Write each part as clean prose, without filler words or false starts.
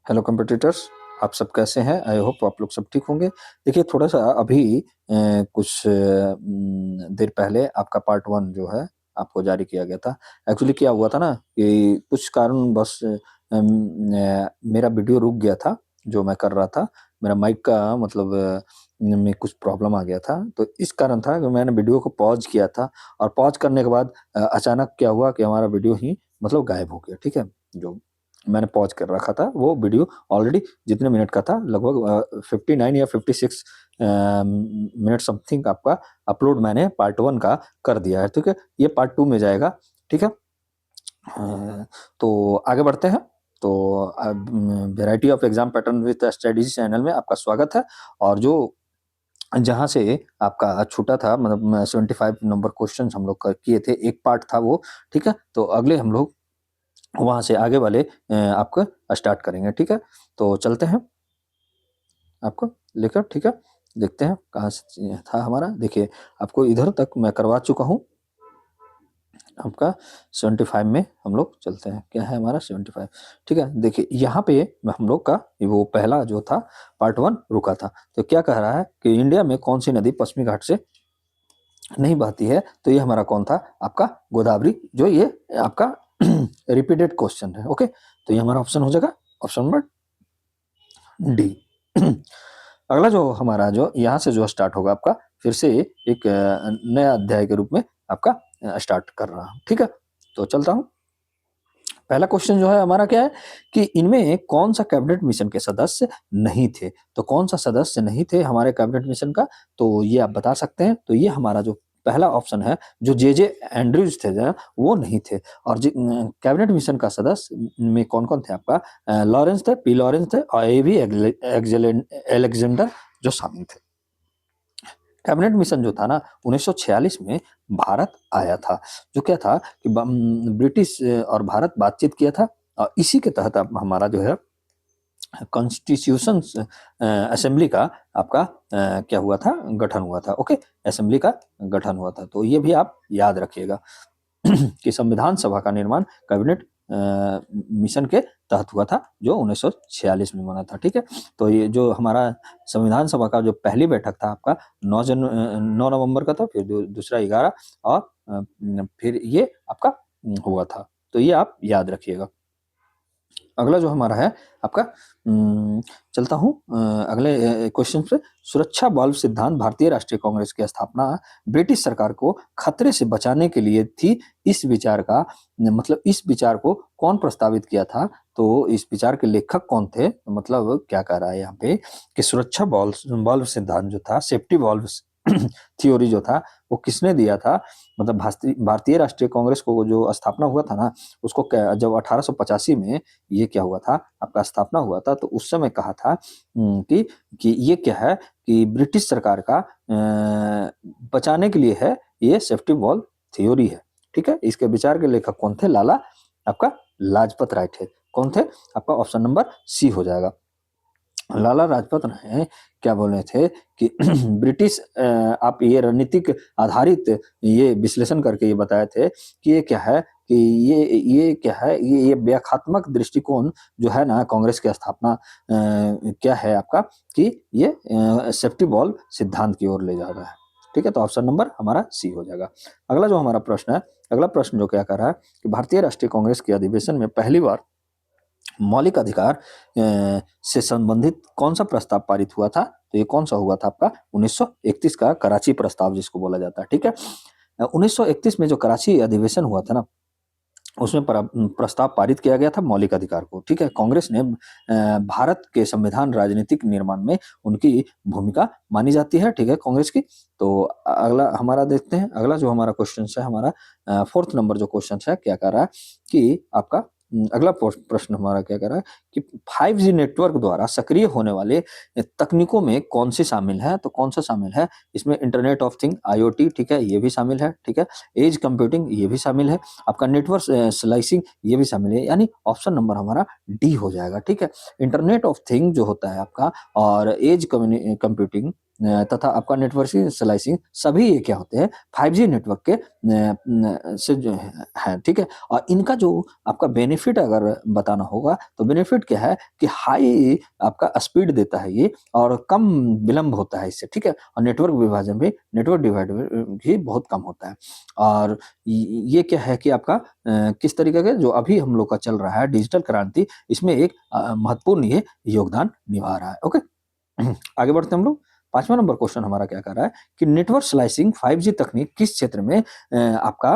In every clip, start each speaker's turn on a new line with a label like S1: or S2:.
S1: Hello competitors, आप सब कैसे हैं? आई होप आप लोग सब ठीक होंगे। देखिए थोड़ा-सा अभी कुछ देर पहले आपका पार्ट 1 जो है आपको जारी किया गया था। एक्चुअली क्या हुआ था ना कि कुछ कारणवश मेरा वीडियो रुक गया था, जो मैं कर रहा था। मेरा माइक का मतलब में कुछ प्रॉब्लम आ गया था, तो इस कारण था कि मैंने वीडियो को पॉज़ किया था और पॉज़ करने के बाद अचानक क्या हुआ कि हमारा वीडियो ही मतलब गायब हो गया, ठीक है? जो मैंने पॉज़ कर रखा था, वो वीडियो ऑलरेडी जितने मिनट का था लगभग 59 या 56 मिनट समथिंग आपका अपलोड मैंने पार्ट 1 का कर दिया है, ठीक है? ये पार्ट 2 में जाएगा, ठीक है? तो आगे बढ़ते हैं। तो variety of exam pattern with studies channel में आपका स्वागत है और जो जहाँ से आपका छूटा था मतलब 75 नंबर क्वेश्चन्स हम लोग किए थे, एक पार्ट था वो, ठीक है? तो अगले हम लोग वहाँ से आगे वाले आपका स्टार्ट करेंगे, ठीक है? तो चलते हैं आपको लेकर, ठीक है? देखते हैं कहाँ से था हमारा। देखिए, आपको इधर तक मैं करवा चुका हूँ। आपका 75 में हम लोग चलते हैं। क्या है हमारा 75, ठीक है? देखिए, यहाँ पे हम लोग का वो पहला जो था पार्ट 1 रुका था। तो क्या कह रहा है कि इंडिया में कौन-सी नदी पश्चिमी घाट से नहीं बहती है? तो ये हमारा कौन था? आपका गोदावरी, जो ये आपका रिपीटेड क्वेश्चन है, ओके? तो ये हमारा ऑप्शन हो जाएगा, ऑप्शन नंबर डी। अगला जो हमारा जो यहाँ से जो स्टार्ट होगा आपका फिर से एक नया अध्याय के रूप में आपका स्टार्ट कर रहा हूँ, ठीक है? तो चलता हूँ। पहला क्वेश्चन जो है हमारा क्या है कि इनमें कौन सा कैबिनेट मिशन के सदस्य नहीं थे? तो कौन सा सदस्य नहीं थे हमारे कैबिनेट मिशन का? तो ये आप बता सकते हैं। तो ये हमारा जो पहला ऑप्शन है, जो जे एंड्रयूज थे जो वो नहीं थे और कैबिनेट मिशन का सदस्य में कौन-कौन थे आपका लॉरेंस थे, पी लॉरेंस थे और एवी अलेक्जेंडर जो शामिल थे। कैबिनेट मिशन जो था ना 1946 में भारत आया था। जो क्या था कि ब्रिटिश और भारत बातचीत किया था और इसी के तहत अब हमारा जो है कॉन्स्टिट्यूशन असेंबली का आपका क्या हुआ था? गठन हुआ था, ओके? असेंबली का गठन हुआ था। तो ये भी आप याद रखिएगा कि संविधान सभा का निर्माण कैबिनेट मिशन के तहत हुआ था, जो 1946 में बना था, ठीक है? तो ये जो हमारा संविधान सभा का जो पहली बैठक था आपका 9 नवंबर का था, फिर दूसरा 11 और फिर ये आपका हुआ था। तो ये आप याद रखिएगा। अगला जो हमारा है आपका चलता हूँ अगले क्वेश्चन पे। सुरक्षा बल्ब सिद्धांत भारतीय राष्ट्रीय कांग्रेस की स्थापना ब्रिटिश सरकार को खतरे से बचाने के लिए थी। इस विचार का मतलब इस विचार को कौन प्रस्तावित किया था? तो इस विचार के लेखक कौन थे? मतलब क्या कह रहा है यहाँ पे कि सुरक्षा बल्ब सिद्धांत जो था, सेफ्टी बल्ब थ्योरी जो था, वो किसने दिया था? मतलब भारतीय राष्ट्रीय कांग्रेस को जो स्थापना हुआ था ना, उसको जब 1885 में ये क्या हुआ था आपका स्थापना हुआ था, तो उस समय कहा था कि ये क्या है कि ब्रिटिश सरकार का बचाने के लिए है, ये सेफ्टी वॉल थ्योरी है, ठीक है? इसके विचार के लेखक कौन थे? लाला आपका लाजपत राय थे। कौन थे? आपका ऑप्शन नंबर सी हो जाएगा। लाला लाजपत राय क्या बोले थे कि ब्रिटिश आप ये रणनीतिक आधारित ये विश्लेषण करके ये बताए थे कि ये क्या है कि ये क्या है, ये व्याख्यात्मक दृष्टिकोण जो है ना कांग्रेस की स्थापना क्या है आपका कि ये सेफ्टी बॉल सिद्धांत की ओर ले जा रहा है, ठीक है? तो ऑप्शन नंबर हमारा सी हो जाएगा। अगला जो हमारा प्रश्न है, अगला प्रश्न जो क्या कर रहा है कि भारतीय राष्ट्रीय कांग्रेस के अधिवेशन में पहली बार मौलिक अधिकार से संबंधित कौन सा प्रस्ताव पारित हुआ था? तो ये कौन सा हुआ था आपका 1931 का कराची प्रस्ताव जिसको बोला जाता है, ठीक है? 1931 में जो कराची अधिवेशन हुआ था ना, उसमें प्रस्ताव पारित किया गया था मौलिक अधिकार को, ठीक है? कांग्रेस ने भारत के संविधान राजनीतिक निर्माण में उनकी भूमिका मानी जाती है, ठीक है, कांग्रेस की। तो अगला हमारा देखते हैं, अगला जो हमारा क्वेश्चन है हमारा 4th नंबर जो क्वेश्चन है क्या कर रहा है कि आपका अगला प्रश्न हमारा क्या कर रहा है कि 5G नेटवर्क द्वारा सक्रिय होने वाले तकनीकों में कौन सी शामिल है? तो कौन सा शामिल है? इसमें इंटरनेट ऑफ थिंग IoT, ठीक है, ये भी शामिल है, ठीक है? एज कंप्यूटिंग ये भी शामिल है, आपका नेटवर्क स्लाइसिंग ये भी शामिल है, यानी ऑप्शन नंबर हमारा डी हो जाएगा, ठीक है? इंटरनेट ऑफ थिंग जो होता है आपका और एज कंप्यूटिंग तथा आपका नेटवर्क स्लाइसिंग सभी ये क्या होते हैं 5G नेटवर्क के से जो है, ठीक है। और इनका जो आपका बेनिफिट अगर बताना होगा तो बेनिफिट क्या है कि हाई आपका स्पीड देता है ये और कम विलंब होता है इससे, ठीक है। और नेटवर्क विभाजन भी नेटवर्क डिवाइड भी बहुत कम होता है। और ये क्या है कि आपका किस तरीके का जो अभी हम लोग का चल रहा है डिजिटल क्रांति, इसमें एक महत्वपूर्ण ये योगदान निभा रहा है। ओके, आगे बढ़ते हैं हम लोग। 5वां नंबर क्वेश्चन हमारा क्या कर रहा है कि नेटवर्क स्लाइसिंग 5G तकनीक किस क्षेत्र में आपका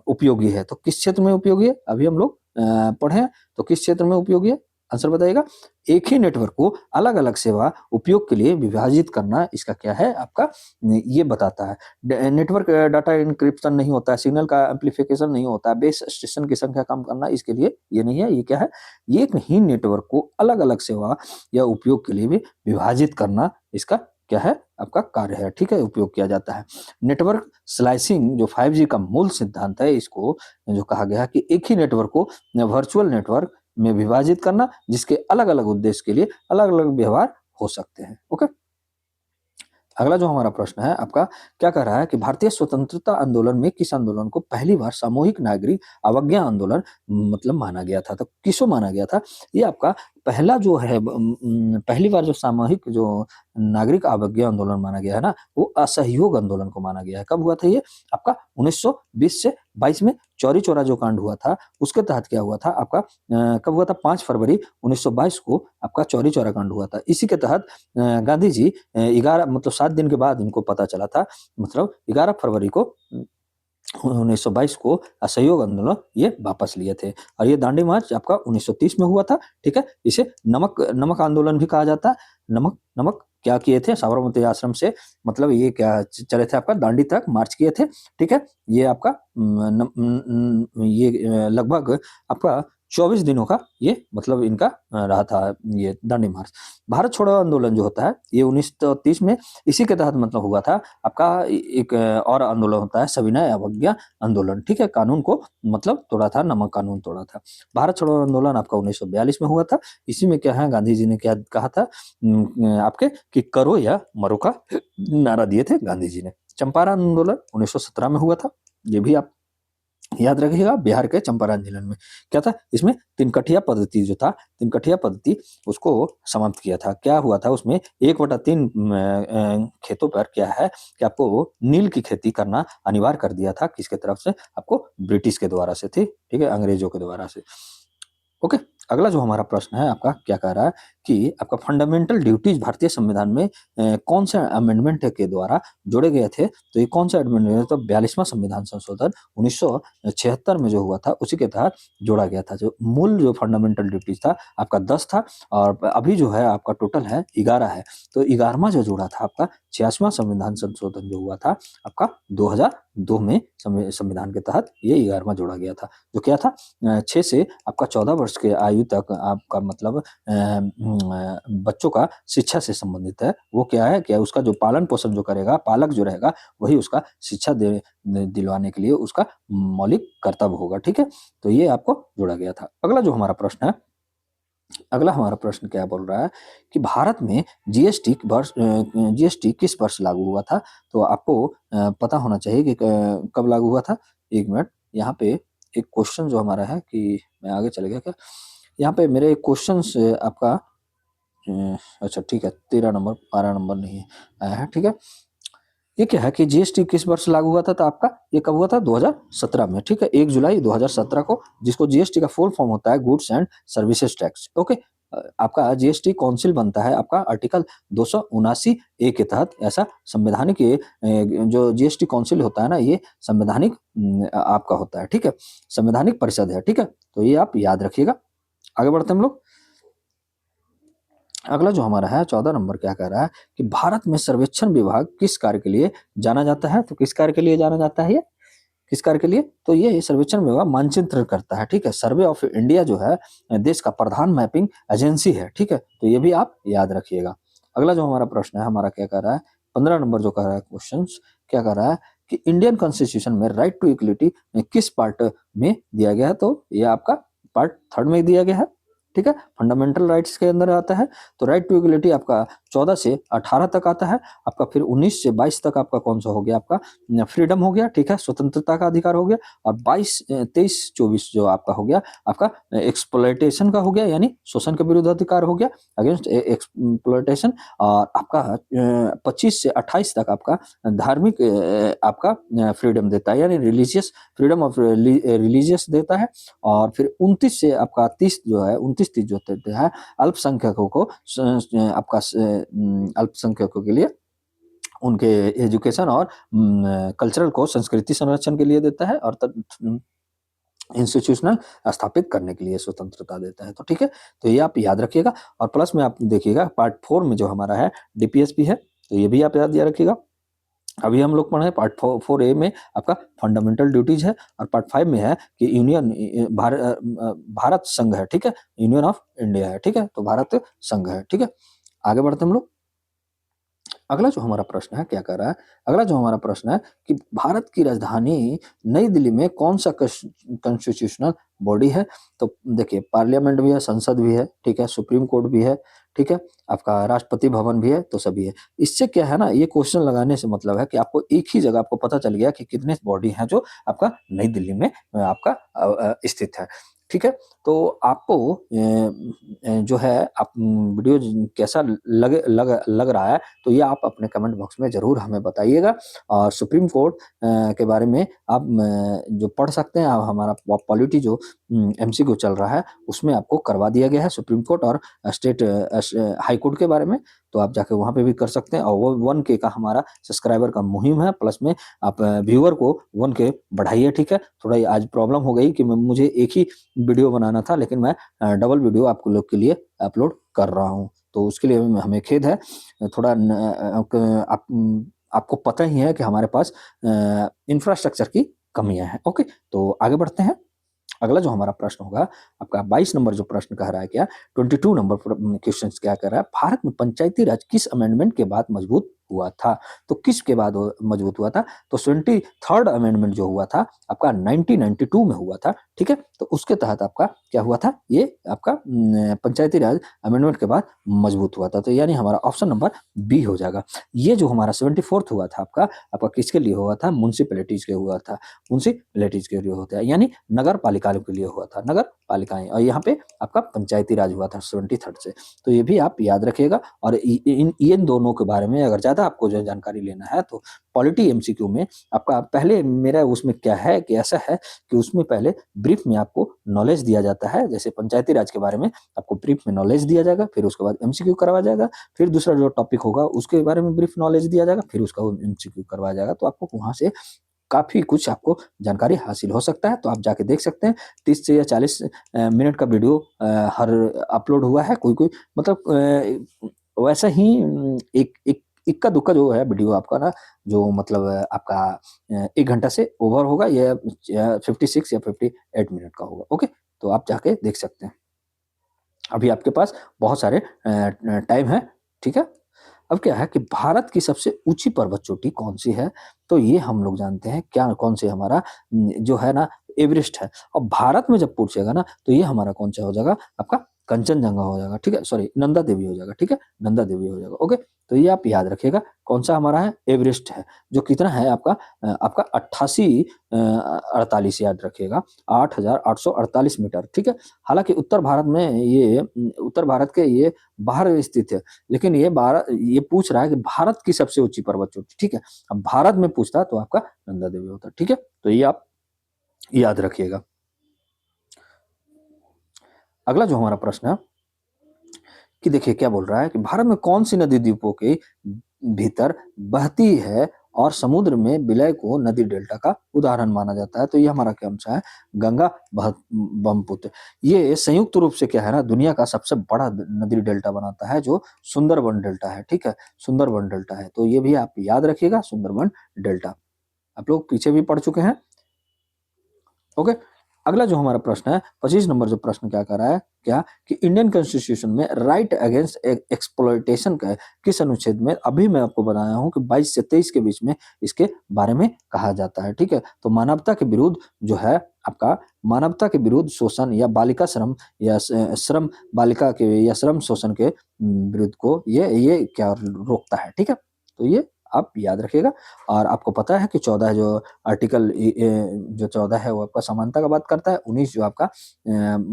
S1: उपयोगी है? तो किस क्षेत्र में उपयोगी है? अभी हम लोग पढ़े हैं, तो किस क्षेत्र में उपयोगी है? आंसर बताइएगा। एक ही नेटवर्क को अलग-अलग सेवा उपयोग के लिए विभाजित करना इसका क्या है आपका ये बताता है। नेटवर्क डाटा एन्क्रिप्शन नहीं होता है, सिग्नल का एम्प्लीफिकेशन नहीं होता है, बेस स्टेशन की संख्या कम करना इसके लिए ये नहीं है। ये क्या है? ये एक ही नेटवर्क को अलग-अलग सेवा या उपयोग के लिए भी विभाजित करना इसका क्या है आपका कार्य है, ठीक है, उपयोग किया जाता है। नेटवर्क स्लाइसिंग जो 5G का मूल सिद्धांत है, इसको जो कहा गया है कि एक ही नेटवर्क को वर्चुअल नेटवर्क में विभाजित करना जिसके अलग-अलग उद्देश्य के लिए अलग-अलग व्यवहार हो सकते हैं। ओके, अगला जो हमारा प्रश्न है आपका क्या कह रहा है कि भारतीय स्वतंत्रता आंदोलन में किस आंदोलन को पहली बार सामूहिक नागरिक अवज्ञा आंदोलन मतलब माना गया था? तो किसको माना गया था? ये आपका पहला जो है पहली बार जो सामूहिक जो नागरिक अवज्ञा आंदोलन माना गया है ना, वो असहयोग आंदोलन को माना गया है। कब हुआ था ये? आपका 1920 से 22 में चौरी चौरा जो कांड हुआ था, उसके तहत क्या हुआ था आपका कब हुआ था? 5 फरवरी 1922 को आपका चौरी चौरा कांड हुआ था। इसी के तहत गांधी जी 11 मतलब 7 दिन के बाद इनको पता चला था, मतलब 11 फरवरी को 1922 को असहयोग आंदोलन ये वापस लिए थे। और ये दांडी मार्च आपका 1930 में हुआ था, ठीक है। इसे नमक नमक आंदोलन भी कहा जाता है। नमक नमक क्या किए थे? साबरमती आश्रम से मतलब ये क्या चले थे आपका दांडी तक मार्च किए थे, ठीक है। ये आपका ये लगभग आपका 24 दिनों का ये मतलब इनका रहा था ये दांडी मार्च। भारत छोड़ो आंदोलन जो होता है ये 1930 में इसी के तहत मतलब हुआ था। आपका एक और आंदोलन होता है सविनय अवज्ञा आंदोलन, ठीक है। कानून को मतलब तोड़ा था, नमक कानून तोड़ा था। भारत छोड़ो आंदोलन आपका 1942 में हुआ था। इसी में क्या है गांधी जी ने क्या कहा था आपके कि करो या मरो का नारा दिए थे गांधी जी ने। चंपारण आंदोलन 1917 में हुआ था। ये भी आप याद रखिएगा, बिहार के चंपारण जिले में क्या था? इसमें तिनकठिया पद्धति जो था, तिनकठिया पद्धति उसको समाप्त किया था। क्या हुआ था उसमें 1/3 खेतों पर क्या है कि आपको नील की खेती करना अनिवार्य कर दिया था। किसके तरफ से? आपको ब्रिटिश के द्वारा से थी, ठीक है, अंग्रेजों के द्वारा से। ओके, अगला जो हमारा प्रश्न है आपका क्या कह रहा है कि आपका फंडामेंटल ड्यूटीज भारतीय संविधान में कौन से अमेंडमेंट के द्वारा जोड़े गए थे? तो ये कौन सा अमेंडमेंट? तो 42वां संविधान संशोधन 1976 में जो हुआ था उसी के तहत जोड़ा गया था। जो मूल जो फंडामेंटल ड्यूटीज था आपका 10 था और अभी जो है आपका टोटल है 11 है। तो 11वां जो जोड़ा था आपका 86वां संविधान संशोधन जो हुआ था आपका 2002 में संविधान के तहत ये 11वां जोड़ा गया था। जो क्या था 6 से आपका 14 वर्ष के आयु तक आपका मतलब बच्चों का शिक्षा से संबंधित है। वो क्या है क्या उसका जो पालन पोषण जो करेगा पालक जो रहेगा वही उसका शिक्षा दिलवाने के लिए उसका मौलिक कर्तव्य होगा, ठीक है। तो ये आपको जोड़ा गया था। अगला जो हमारा प्रश्न है, अगला हमारा प्रश्न क्या बोल रहा है कि भारत में जीएसटी किस वर्ष लागू हुआ था? तो आपको पता होना चाहिए कि कब लागू हुआ था। 1 मिनट, यहाँ पे एक क्वेश्चन जो हमारा है कि मैं आगे चले गया क्या? यहाँ पे मेरे क्वेश्चंस आपका अच्छा ठीक है 13 नंबर 12 नंबर नहीं आया है, ठीक है। ये क्या है कि जीएसटी किस वर्ष लागू हुआ था? तो आपका ये कब हुआ था? 2017 में, ठीक है, 1 जुलाई 2017 को, जिसको जीएसटी का फुल फॉर्म होता है goods and services tax. Okay, आपका जीएसटी काउंसिल बनता है आपका आर्टिकल 279 ए के तहत। ऐसा संवैधानिक जो जीएसटी काउंसिल होता है ना ये संवैधानिक आपका होता है, ठीक है, संवैधानिक परिषद है, ठीक है। तो ये आप याद रखिएगा। आगे बढ़ते हैं हम लोग। अगला जो हमारा है 14 नंबर क्या कह रहा है कि भारत में सर्वेक्षण विभाग किस कार्य के लिए जाना जाता है? तो किस कार्य के लिए जाना जाता है ये? किस कार्य के लिए? तो ये सर्वेक्षण विभाग मानचित्र करता है, ठीक है। सर्वे ऑफ इंडिया जो है देश का प्रधान मैपिंग एजेंसी है, ठीक है। तो ये भी आप याद रखिएगा। अगला जो हमारा प्रश्न है हमारा क्या कह रहा है 15 नंबर जो कह रहा है क्वेश्चन क्या कह रहा है कि इंडियन कॉन्स्टिट्यूशन में राइट टू इक्वलिटी किस पार्ट में दिया गया है? तो ये आपका पार्ट 3 में दिया गया है। ठीक है, फंडामेंटल राइट्स के अंदर आता है। तो राइट टू इक्वलिटी आपका 14 से 18 तक आता है। आपका फिर 19 से 22 तक आपका कौन सा हो गया, आपका फ्रीडम हो गया, ठीक है, स्वतंत्रता का अधिकार हो गया। और 22 23 24 जो आपका हो गया, आपका एक्सप्लॉयटेशन का हो गया, यानी शोषण के विरुद्ध अधिकार हो गया, अगेंस्ट एक्सप्लॉयटेशन। और आपका 25 से 28 तक आपका धार्मिक आपका फ्रीडम देता है, यानी रिलीजियस फ्रीडम ऑफ रिलीजियस देता है। और फिर 29 से आपका 30 जो है, 29-30 जो देता है अल्पसंख्यकों को, आपका अल्पसंख्यकों के लिए उनके एजुकेशन और कल्चरल को, संस्कृति संरक्षण के लिए देता है। और इंस्टीट्यूशनल स्थापित करने के लिए स्वतंत्रता देता है। तो ठीक है, तो ये आप याद रखिएगा। और प्लस में आप देखिएगा पार्ट 4 में जो हमारा है डीपीएसपी है, तो ये भी आप याद रखिएगा। अभी हम लोग पढ़ रहे हैं पार्ट 4A में आपका फंडामेंटल ड्यूटीज है, और पार्ट 5 में है कि यूनियन भारत संघ है, ठीक है, यूनियन ऑफ इंडिया है, ठीक है, तो भारत संघ है, ठीक है। आगे बढ़ते हम लोग। अगला जो हमारा प्रश्न है क्या कर रहा है, अगला जो हमारा प्रश्न है कि भारत की राजधानी नई दिल्ली में कौन सा कॉन्स्टिट्यूशनल बॉडी है। तो देखिए, पार्लियामेंट भी है, संसद भी है, ठीक है, सुप्रीम कोर्ट भी है, ठीक है, आपका राष्ट्रपति भवन भी है, तो सभी है। इससे क्या है ना, ये क्वेश्चन लगाने से मतलब है कि आपको एक ही जगह आपको पता चल गया कि कितने बॉडी हैं जो आपका नई दिल्ली में आपका स्थित है, ठीक है। तो आपको जो है आप वीडियो कैसा लग रहा है, तो ये आप अपने कमेंट बॉक्स में ज़रूर हमें बताइएगा। और सुप्रीम कोर्ट के बारे में आप जो पढ़ सकते हैं, आप हमारा पॉलिटी जो एमसीक्यू चल रहा है उसमें आपको करवा दिया गया है सुप्रीम कोर्ट और स्टेट हाई कोर्ट के बारे में, तो आप जाके वहाँ पे भी कर सकते हैं। और वो 1K का हमारा सब्सक्राइबर का मुहिम है, प्लस में आप व्यूअर को 1K बढ़ाइए, ठीक है। थोड़ा आज प्रॉब्लम हो गई कि मुझे एक ही वीडियो बनाना था, लेकिन मैं डबल वीडियो आप लोग के लिए अपलोड कर रहा हूँ, तो उसके लिए हमें खेद है। थोड़ा आपको पता ही है कि हमारे पास इंफ्रास्ट्रक्चर की कमियां हैं। ओके, तो आगे बढ़ते हैं। अगला जो हमारा प्रश्न होगा, आपका 22 नंबर जो प्रश्न कह रहा है क्या, 22 नंबर क्वेश्चन क्या कर रहा है, भारत में पंचायती राज किस अमेंडमेंट के बाद मजबूत हुआ था। तो किसके बाद मजबूत हुआ था, तो 23rd अमेंडमेंट जो हुआ था आपका 1992 में हुआ था, ठीक है। तो उसके तहत आपका क्या हुआ था, ये आपका पंचायती राज अमेंडमेंट के बाद मजबूत हुआ था। तो यानी हमारा ऑप्शन नंबर बी हो जाएगा। ये जो हमारा 74th हुआ था आपका आपका किसके लिए हुआ था, म्यूनसिपैलिटीज के हुआ था, म्यूनसिपैलिटीज के लिए होता है, यानी नगर पालिकाओं के लिए हुआ था, नगर पालिकाएं। और यहाँ पे आपका पंचायती राज हुआ था 73rd से। तो ये भी आप याद रखिएगा। और इन दोनों के बारे में अगर ज्यादा आपको जो जानकारी लेना है, तो पॉलिटी एमसीक्यू में आपका पहले मेरा उसमें क्या है कि ऐसा है कि उसमें पहले ब्रीफ में आपको नॉलेज दिया जाता है, जैसे पंचायती राज के बारे में आपको ब्रीफ में नॉलेज दिया जाएगा, फिर उसके बाद एमसीक्यू करवाया जाएगा, फिर दूसरा जो टॉपिक होगा उसके बारे में ब्रीफ नॉलेज दिया जाएगा, फिर उसका एमसीक्यू करवाया जाएगा। तो आपको वहां से काफी कुछ आपको जानकारी हासिल हो सकता है। तो आप जाके देख सकते हैं, 30 से या 40 मिनट का वीडियो हर अपलोड हुआ है। कोई कोई मतलब वैसा ही एक एक इक्का दुक्का जो है वीडियो आपका ना, जो मतलब आपका 1 घंटा से ओवर होगा, या 56 या 58 मिनट का होगा। ओके, तो आप जाके देख सकते हैं, अभी आपके पास बहुत सारे टाइम है, ठीक है। अब क्या है कि भारत की सबसे ऊंची पर्वत चोटी कौन सी है, तो ये हम लोग जानते हैं क्या, कौन से हमारा जो है ना एवरेस्ट है। और भारत में जब पूछेगा ना, तो ये हमारा कौन सा हो जाएगा, आपका कंचनजंगा हो जाएगा, ठीक है, सॉरी नंदा देवी हो जाएगा, ठीक है, नंदा देवी हो जाएगा। ओके, तो ये आप याद रखिएगा कौन सा हमारा है, एवरेस्ट है, जो कितना है आपका आपका 8848 याद रखिएगा, 8848 मीटर, ठीक है। हालांकि उत्तर भारत में ये उत्तर भारत के ये बाहर स्थित है, लेकिन ये पूछ रहा है कि भारत की सबसे ऊंची पर्वत चोटी, ठीक है। अब भारत में पूछता तो आपका नंदा देवी होता, ठीक है। तो ये आप याद रखिएगा। अगला जो हमारा प्रश्न है कि देखिए क्या बोल रहा है कि भारत में कौन सी नदी द्वीपों के भीतर बहती है और समुद्र में विलय को नदी डेल्टा का उदाहरण माना जाता है। तो ये हमारा क्या अंश है, गंगा ब्रह्मपुत्र। ये संयुक्त रूप से क्या है ना, दुनिया का सबसे बड़ा नदी डेल्टा बनाता है, जो सुंदरबन डेल्टा है, ठीक है, सुंदरबन डेल्टा है। तो ये भी आप याद रखिएगा, सुंदरबन डेल्टा आप लोग पीछे भी पढ़ चुके हैं। ओके, अगला जो हमारा प्रश्न है 25 नंबर जो प्रश्न क्या कर रहा है, क्या कि इंडियन कॉन्स्टिट्यूशन में राइट अगेंस्ट एक्सप्लॉयटेशन का किस अनुच्छेद में, अभी मैं आपको बताया हूं कि 22 से 23 के बीच में इसके बारे में कहा जाता है, ठीक है। तो मानवता के विरुद्ध जो है आपका मानवता के विरुद्ध शोषण या बालिका श्रम या श्रम बालिका के या श्रम शोषण के विरुद्ध को ये क्या रोकता है, ठीक है? तो ये आप याद रखिएगा। और आपको पता है कि 14 जो आर्टिकल जो 14 है वो आपका समानता का बात करता है, 19 जो आपका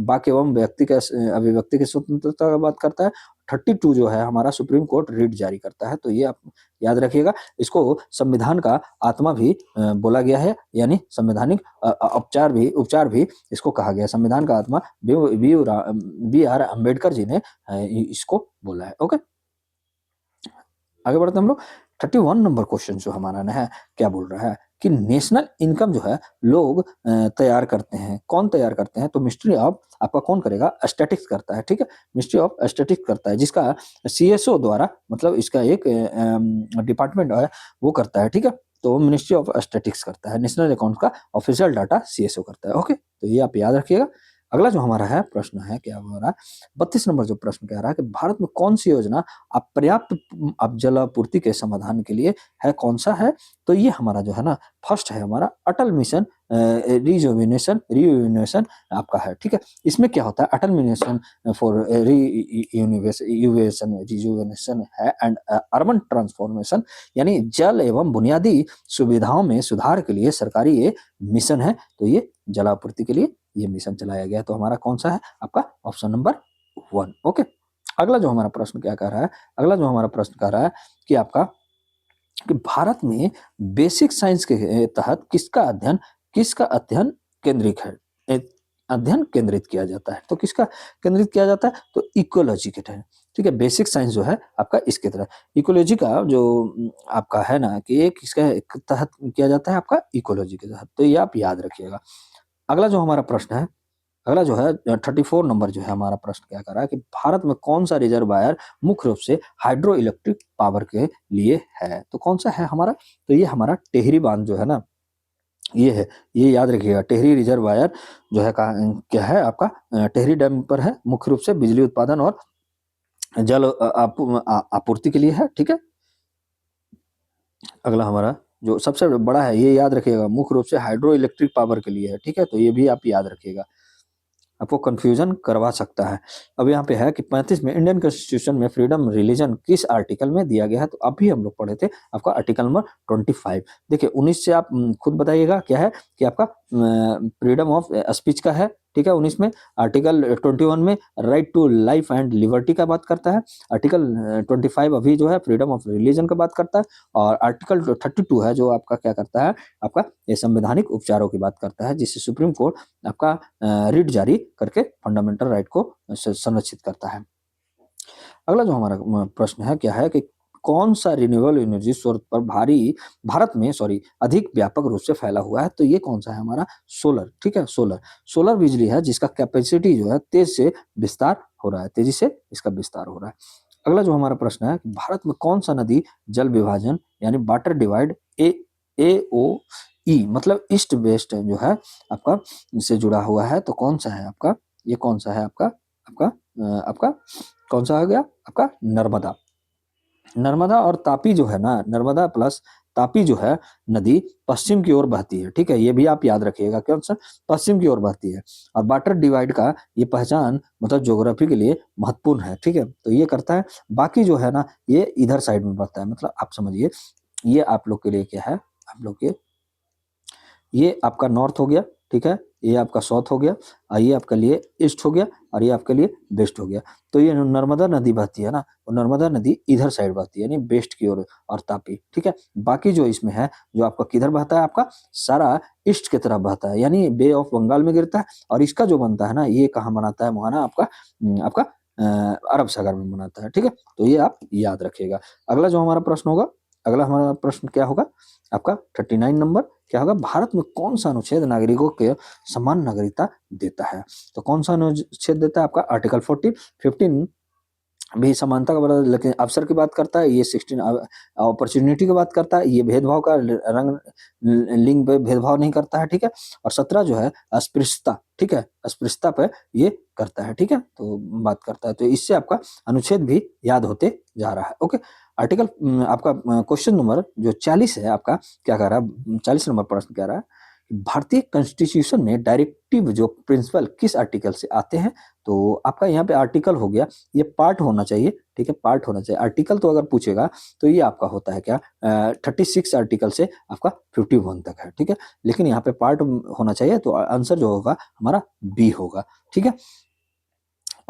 S1: वाक्य एवं व्यक्ति के अभिव्यक्ति की स्वतंत्रता का बात करता है, 32 जो है हमारा सुप्रीम कोर्ट रिट जारी करता है, तो ये आप याद रखिएगा। इसको संविधान का आत्मा भी बोला गया है, यानी संवैधानिक उपचार भी इसको कहा गया है। संविधान का आत्मा बी आर अम्बेडकर जी ने इसको बोला है। ओके, आगे बढ़ते हैं हम लोग। 31 नंबर क्वेश्चन जो हमारा है क्या बोल रहा है कि नेशनल इनकम जो है लोग तैयार करते हैं। कौन तैयार करते हैं? तो मिनिस्ट्री ऑफ आपका कौन करेगा? स्टैटिस्टिक्स करता है, ठीक है? मिनिस्ट्री ऑफ स्टैटिस्टिक्स करता है, जिसका सीएसओ द्वारा मतलब इसका एक डिपार्टमेंट है वो करता है, ठीक है? तो मिनिस्ट्री ऑफ स्टैटिस्टिक्स करता है, नेशनल अकाउंट का ऑफिशियल डाटा सीएसओ करता है। ओके, तो ये आप याद रखिएगा। अगला जो हमारा है प्रश्न है क्या हमारा 32 नंबर जो प्रश्न कह रहा है कि भारत में कौन सी योजना अपर्याप्त जलापूर्ति के समाधान के लिए है? कौन सा है? तो ये हमारा जो है ना फर्स्ट है हमारा अटल मिशन रिजुविनेशन आपका है, ठीक है? इसमें क्या होता है? अटल मिशन फॉर रिजुविनेशन है एंड अर्बन ट्रांसफॉर्मेशन, यानी जल एवं बुनियादी सुविधाओं में सुधार के लिए सरकारी ये मिशन है। तो ये जलापूर्ति के लिए ये मिशन चलाया गया। तो हमारा कौन सा है? आपका ऑप्शन नंबर 1। ओके, अगला जो हमारा प्रश्न क्या कह रहा है? अगला जो हमारा प्रश्न कह रहा है कि आपका कि भारत में बेसिक साइंस के तहत किसका अध्ययन केंद्रित है? अध्ययन केंद्रित किया जाता है। तो किसका केंद्रित किया जाता है? तो इकोलॉजी के तहत, ठीक है? बेसिक साइंस जो है आपका इसके तरह इकोलॉजी का जो आपका है ना कि ये किसका तहत किया जाता है? आपका इकोलॉजी के तहत। तो ये आप याद रखिएगा। अगला जो हमारा प्रश्न है, अगला जो है 34 नंबर जो है हमारा प्रश्न क्या कर रहा है कि भारत में कौन सा रिजर्वायर मुख्य रूप से हाइड्रो इलेक्ट्रिक पावर के लिए है? तो कौन सा है हमारा? तो ये हमारा टेहरी बांध जो है ना ये है, ये याद रखिएगा। टेहरी रिजर्वायर जो है क्या है आपका? टेहरी डैम पर है, मुख्य रूप से बिजली उत्पादन और जल आपूर्ति के लिए है, ठीक है? अगला हमारा जो सबसे बड़ा है ये याद रखिएगा, मुख्य रूप से हाइड्रो इलेक्ट्रिक पावर के लिए है, ठीक है? तो ये भी आप याद रखिएगा, आपको कंफ्यूजन करवा सकता है। अब यहाँ पे है कि 35 में इंडियन कॉन्स्टिट्यूशन में फ्रीडम रिलीजन किस आर्टिकल में दिया गया है? तो अभी हम लोग पढ़े थे आपका आर्टिकल नंबर 25। देखिए 19 से आप खुद बताइएगा क्या है कि आपका फ्रीडम ऑफ स्पीच का है, ठीक है? 19 में आर्टिकल 21 में right to life and liberty का बात करता है। आर्टिकल 25 अभी जो है फ्रीडम ऑफ रिलीजन का बात करता है। और आर्टिकल 32 है जो आपका क्या करता है? आपका ये संवैधानिक उपचारों की बात करता है, जिससे सुप्रीम कोर्ट आपका रिट जारी करके फंडामेंटल राइट को संरक्षित करता है। अगला जो हमारा प्रश्न है क्या है कि कौन सा रिन्यूएबल एनर्जी सोर्स पर भारत में अधिक व्यापक रूप से फैला हुआ है? तो ये कौन सा है हमारा? सोलर, ठीक है? सोलर बिजली है जिसका कैपेसिटी जो है तेजी से इसका विस्तार हो रहा है। अगला जो हमारा प्रश्न है भारत में कौन सा नदी जल विभाजन यानी वाटर डिवाइड AOE मतलब ईस्ट वेस्ट जो है आपका से जुड़ा हुआ है? तो कौन सा है आपका? ये कौन सा है आपका? आपका कौन सा आ गया? आपका नर्मदा। नर्मदा और तापी जो है ना, नर्मदा प्लस तापी जो है नदी पश्चिम की ओर बहती है, ठीक है? ये भी आप याद रखिएगा, कौन सा? पश्चिम की ओर बहती है। और वाटर डिवाइड का ये पहचान मतलब ज्योग्राफी के लिए महत्वपूर्ण है, ठीक है? तो ये करता है। बाकी जो है ना ये इधर साइड में बढ़ता है, मतलब आप समझिए ये आप लोग के लिए क्या है? आप लोग के ये आपका नॉर्थ हो गया, ठीक है? ये आपका साउथ हो गया और ये आपके लिए ईस्ट हो गया और ये आपके लिए वेस्ट हो गया। तो ये नर्मदा नदी बहती है ना, वो नर्मदा नदी इधर साइड बहती है, यानी वेस्ट की ओर और तापी, ठीक है? बाकी जो इसमें है जो आपका किधर बहता है? आपका सारा ईस्ट की तरफ बहता है, यानी बे ऑफ बंगाल में गिरता है। और इसका जो बनता है ना ये कहाँ बनाता है? वहाँ ना आपका अरब सागर में बनाता है, ठीक है? तो ये आप याद रखिएगा। अगला जो हमारा प्रश्न होगा, अगला हमारा प्रश्न क्या होगा? आपका 39 नंबर क्या होगा? भारत में कौन सा अनुच्छेद नागरिकों के समान नागरिकता देता है? तो कौन सा अनुच्छेद देता है? आपका आर्टिकल 15 भी समानता का बराबर लेकिन अवसर की बात करता है। ये 16 अपॉर्चुनिटी की बात करता है। ये भेदभाव का रंग लिंग पे भेदभाव नहीं करता है, ठीक है? और 17 जो है अस्पृश्यता, ठीक है? अस्पृश्यता पे ये करता है, ठीक है? तो बात करता है। तो इससे आपका अनुच्छेद भी याद होते जा रहा है। ओके, आपका क्वेश्चन नंबर जो 40 है आपका क्या कह रहा है? 40 नंबर प्रश्न कह रहा है भारतीय कॉन्स्टिट्यूशन में डायरेक्टिव जो प्रिंसिपल किस आर्टिकल से आते हैं? तो आपका यहाँ पे आर्टिकल हो गया, ये पार्ट होना चाहिए, ठीक है, पार्ट होना चाहिए। आर्टिकल तो अगर पूछेगा तो ये आपका होता है क्या 36 आर्टिकल से आपका 51 तक है, ठीक है, लेकिन यहाँ पे पार्ट होना चाहिए, तो आंसर जो होगा हमारा बी होगा, ठीक है।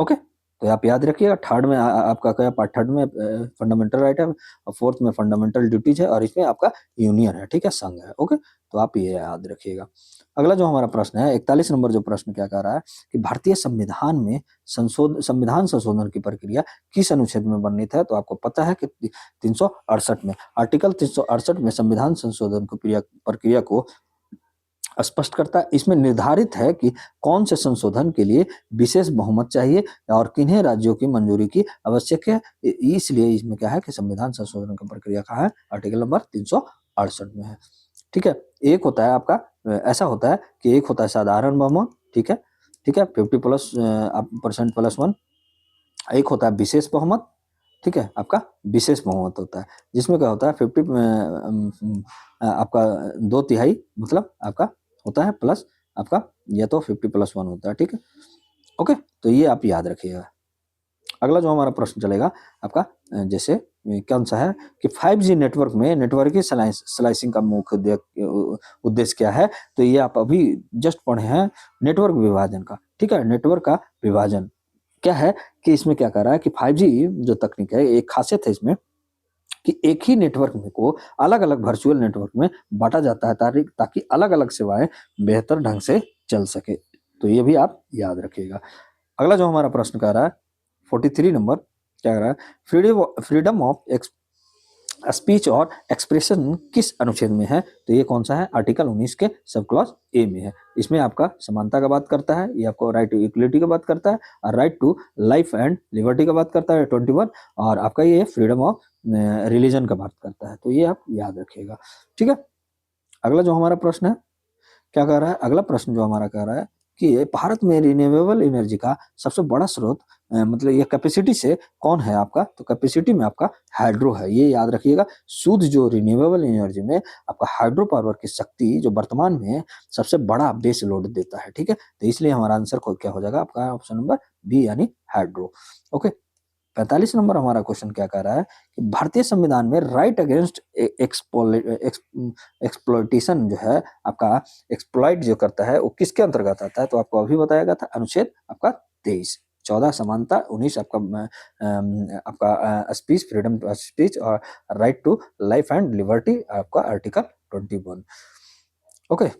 S1: ओके, तो आप याद रखिएगा, थर्ड में आपका क्या पार्ट थर्ड में फंडामेंटल राइट है, और फोर्थ में फंडामेंटल ड्यूटीज है, और इसमें आपका यूनियन है, ठीक है, संघ है। ओके, तो आप ये याद रखिएगा। अगला जो हमारा प्रश्न है 41 नंबर जो प्रश्न क्या कह रहा है कि भारतीय संविधान में संविधान संशोधन की प्रक्रिया किस अनुच्छेद में वर्णित है? तो आपको पता है कि 368 में, आर्टिकल 368 में संविधान संशोधन की प्रक्रिया को स्पष्ट करता है। इसमें निर्धारित है कि कौन से संशोधन के लिए विशेष बहुमत चाहिए और किन्हें राज्यों की मंजूरी की आवश्यक है। इसलिए इसमें क्या है कि संविधान संशोधन की प्रक्रिया कहाँ है? आर्टिकल नंबर 368 में है, ठीक है। एक होता है आपका ऐसा होता है कि एक होता है साधारण बहुमत, ठीक है, ठीक है, 50% प्लस 1। एक होता है विशेष बहुमत, ठीक है, आपका विशेष बहुमत होता है, जिसमें क्या होता है 50 आपका 2/3 मतलब आपका होता है, प्लस आपका या तो 50+1 होता है, ठीक है। ओके, तो ये आप याद रखिएगा। अगला जो हमारा प्रश्न चलेगा आपका जैसे कौन सा है कि 5G नेटवर्क में नेटवर्क स्लाइसिंग का मुख्य उद्देश्य क्या है? तो ये आप अभी जस्ट पढ़े हैं, नेटवर्क विभाजन का, ठीक है, नेटवर्क का विभाजन क्या है कि इसमें क्या कर रहा है कि 5G जो तकनीक है, एक खासियत है इसमें कि एक ही नेटवर्क में को अलग-अलग वर्चुअल नेटवर्क में बाँटा जाता है ताकि अलग-अलग सेवाएं बेहतर ढंग से चल सके। तो ये भी आप याद रखिएगा। अगला जो हमारा प्रश्न कह रहा है 43 नंबर क्या कह रहा है फ्रीडम ऑफ स्पीच और एक्सप्रेशन किस अनुच्छेद में है? तो ये कौन सा है? आर्टिकल 19 के सब क्लॉज ए में है। इसमें आपका समानता का बात करता है, ये आपको राइट टू इक्वलिटी का बात करता है, और right to life and liberty का बात करता है 21, और आपका ये फ्रीडम ऑफ रिलीजन का बात करता है। तो ये आप याद रखिएगा, ठीक है। अगला जो हमारा प्रश्न है क्या कह रहा है? अगला प्रश्न जो हमारा कह रहा है कि भारत में रिन्यूएबल एनर्जी का सबसे बड़ा स्रोत मतलब ये कैपेसिटी से कौन है आपका? तो कैपेसिटी में आपका हाइड्रो है, ये याद रखिएगा। शुद्ध जो रिन्यूएबल एनर्जी में आपका हाइड्रो पावर की शक्ति जो वर्तमान में सबसे बड़ा बेस लोड देता है, ठीक है। तो इसलिए हमारा आंसर क्या हो जाएगा आपका ऑप्शन नंबर बी यानी हाइड्रो। ओके, 45 नंबर हमारा क्वेश्चन क्या कह रहा है कि भारतीय संविधान में राइट अगेंस्ट एक्सप्लॉइटेशन जो है आपका एक्सप्लॉइट जो करता है वो किसके अंतर्गत आता है? तो आपको अभी बताया गया था अनुच्छेद आपका 23, 14 समानता, 19 आपका स्पीच फ्रीडम टू स्पीच, और right to life and liberty आपका आर्टिकल 21। ओके,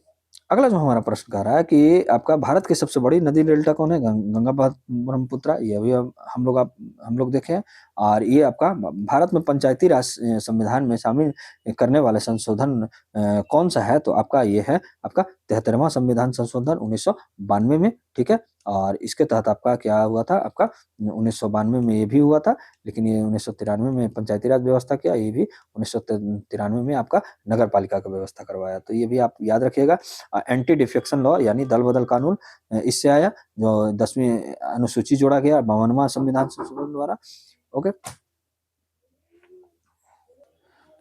S1: अगला जो हमारा प्रश्न कह रहा है कि आपका भारत की सबसे बड़ी नदी डेल्टा कौन है? गंगा ब्रह्मपुत्र, ये भी हम लोग देखे हैं। और ये आपका भारत में पंचायती राज संविधान में शामिल करने वाले संशोधन कौन सा है? तो आपका ये है आपका 73वां संविधान संशोधन 1992 में, ठीक है। और इसके तहत आपका क्या हुआ था आपका 1992 में ये भी हुआ था, लेकिन ये 1993 में पंचायती राज व्यवस्था किया, ये भी 1993 में आपका नगर पालिका का व्यवस्था करवाया। तो ये भी आप याद रखिएगा। एंटी डिफेक्शन लॉ यानी दल बदल कानून इससे आया, जो 10वीं अनुसूची जोड़ा गया 52वां संविधान संशोधन द्वारा। ओके,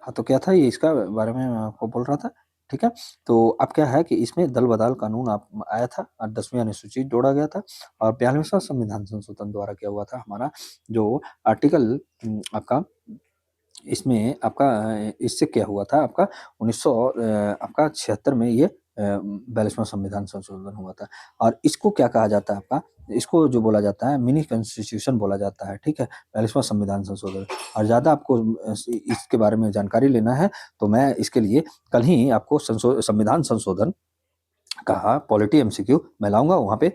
S1: हाँ, तो क्या था ये इसका बारे में मैं आपको बोल रहा था, ठीक है। तो अब क्या है कि इसमें दल बदल कानून आप आया था और 10वीं अनुसूची जोड़ा गया था, और 42वां संविधान संशोधन द्वारा क्या हुआ था हमारा जो आर्टिकल आपका इसमें आपका इससे क्या हुआ था आपका 1976 में ये 42वां संविधान संशोधन हुआ था। और इसको क्या कहा जाता है आपका, इसको जो बोला जाता है मिनी कॉन्स्टिट्यूशन बोला जाता है, ठीक है, 42वां संविधान संशोधन। और ज़्यादा आपको इसके बारे में जानकारी लेना है तो मैं इसके लिए कल ही आपको संविधान संशोधन का पॉलिटी एमसीक्यू मैं लाऊंगा, वहाँ पे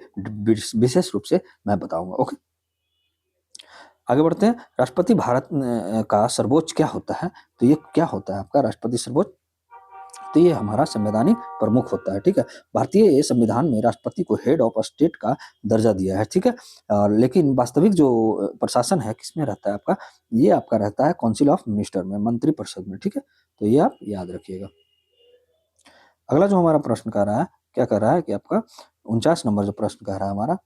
S1: विशेष रूप से मैं बताऊंगा। ओके, आगे बढ़ते हैं। राष्ट्रपति भारत का सर्वोच्च क्या होता है? तो ये क्या होता है आपका राष्ट्रपति सर्वोच्च? तो ये हमारा संवैधानिक प्रमुख होता है, ठीक है। भारतीय संविधान में राष्ट्रपति को हेड ऑफ स्टेट का दर्जा दिया है, ठीक है। और लेकिन वास्तविक जो प्रशासन है किसमें रहता है आपका? ये आपका रहता है काउंसिल ऑफ मिनिस्टर में, मंत्री परिषद में, ठीक है। तो ये आप याद रखिएगा। अगला जो हमारा प्रश्न कह रहा है क्या कह रहा है कि आपका 49 नंबर जो प्रश्न कह रहा है हमारा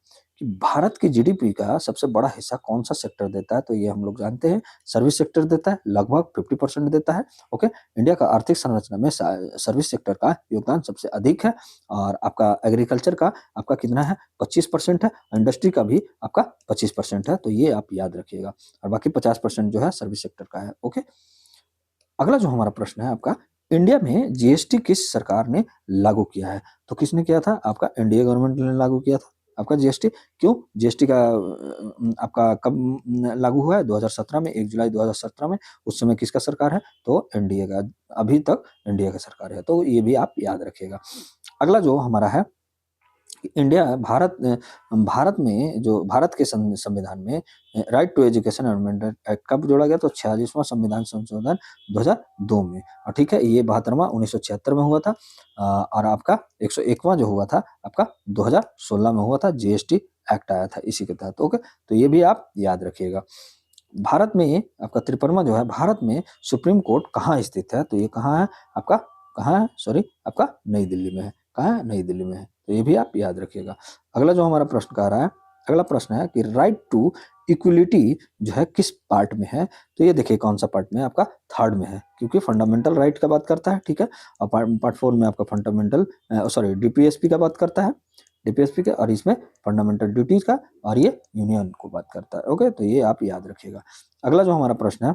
S1: कि भारत की जीडीपी का सबसे बड़ा हिस्सा कौन-सा सेक्टर देता है? तो ये हम लोग जानते हैं, सर्विस सेक्टर देता है, लगभग 50% देता है, ओके? इंडिया का आर्थिक संरचना में सर्विस सेक्टर का योगदान सबसे अधिक है और आपका एग्रीकल्चर का आपका कितना है? 25% है, इंडस्ट्री का भी आपका 25% है, तो ये आप याद रखिएगा और बाकी 50% जो है सर्विस सेक्टर का है, ओके? अगला जो हमारा प्रश्न है आपका, इंडिया में जीएसटी किस सरकार ने लागू किया है? तो किसने किया था? आपका एनडीए गवर्नमेंट ने लागू किया था आपका जीएसटी। क्यों? जीएसटी का आपका कब लागू हुआ है? 2017 में, 1 जुलाई 2017 में। उस समय किसका सरकार है? तो एनडीए का। अभी तक एनडीए का सरकार है, तो ये भी आप याद रखिएगा। अगला जो हमारा है, इंडिया भारत में जो भारत के संविधान में right to education amendment act कब जोड़ा गया? तो 46वां संविधान संशोधन 2002 में। और ठीक है, ये 72वां 1976 में हुआ था और आपका 101वां जो हुआ था आपका 2016 में हुआ था। जीएसटी एक्ट आया था इसी के तहत, ओके? तो ये भी आप याद रखिएगा। भारत में आपका 53वां जो है, भारत में सुप्रीम कोर्ट कहाँ स्थित है? तो ये कहाँ है आपका? कहाँ है? सॉरी, आपका नई दिल्ली में है। कहाँ है? नई दिल्ली में है। तो ये भी आप याद रखिएगा। अगला जो हमारा प्रश्न कह रहा है, अगला प्रश्न है कि राइट टू इक्वलिटी जो है किस पार्ट में है? तो ये देखिए कौन सा पार्ट में है आपका? थर्ड में है, क्योंकि फंडामेंटल राइट का बात करता है, ठीक है? और पार्ट 4 में आपका फंडामेंटल सॉरी डीपीएसपी का बात करता है, डीपीएसपी का, और इसमें फंडामेंटल ड्यूटीज का, और ये यूनियन को बात करता है, ओके? तो ये आप याद रखिएगा। अगला जो हमारा प्रश्न है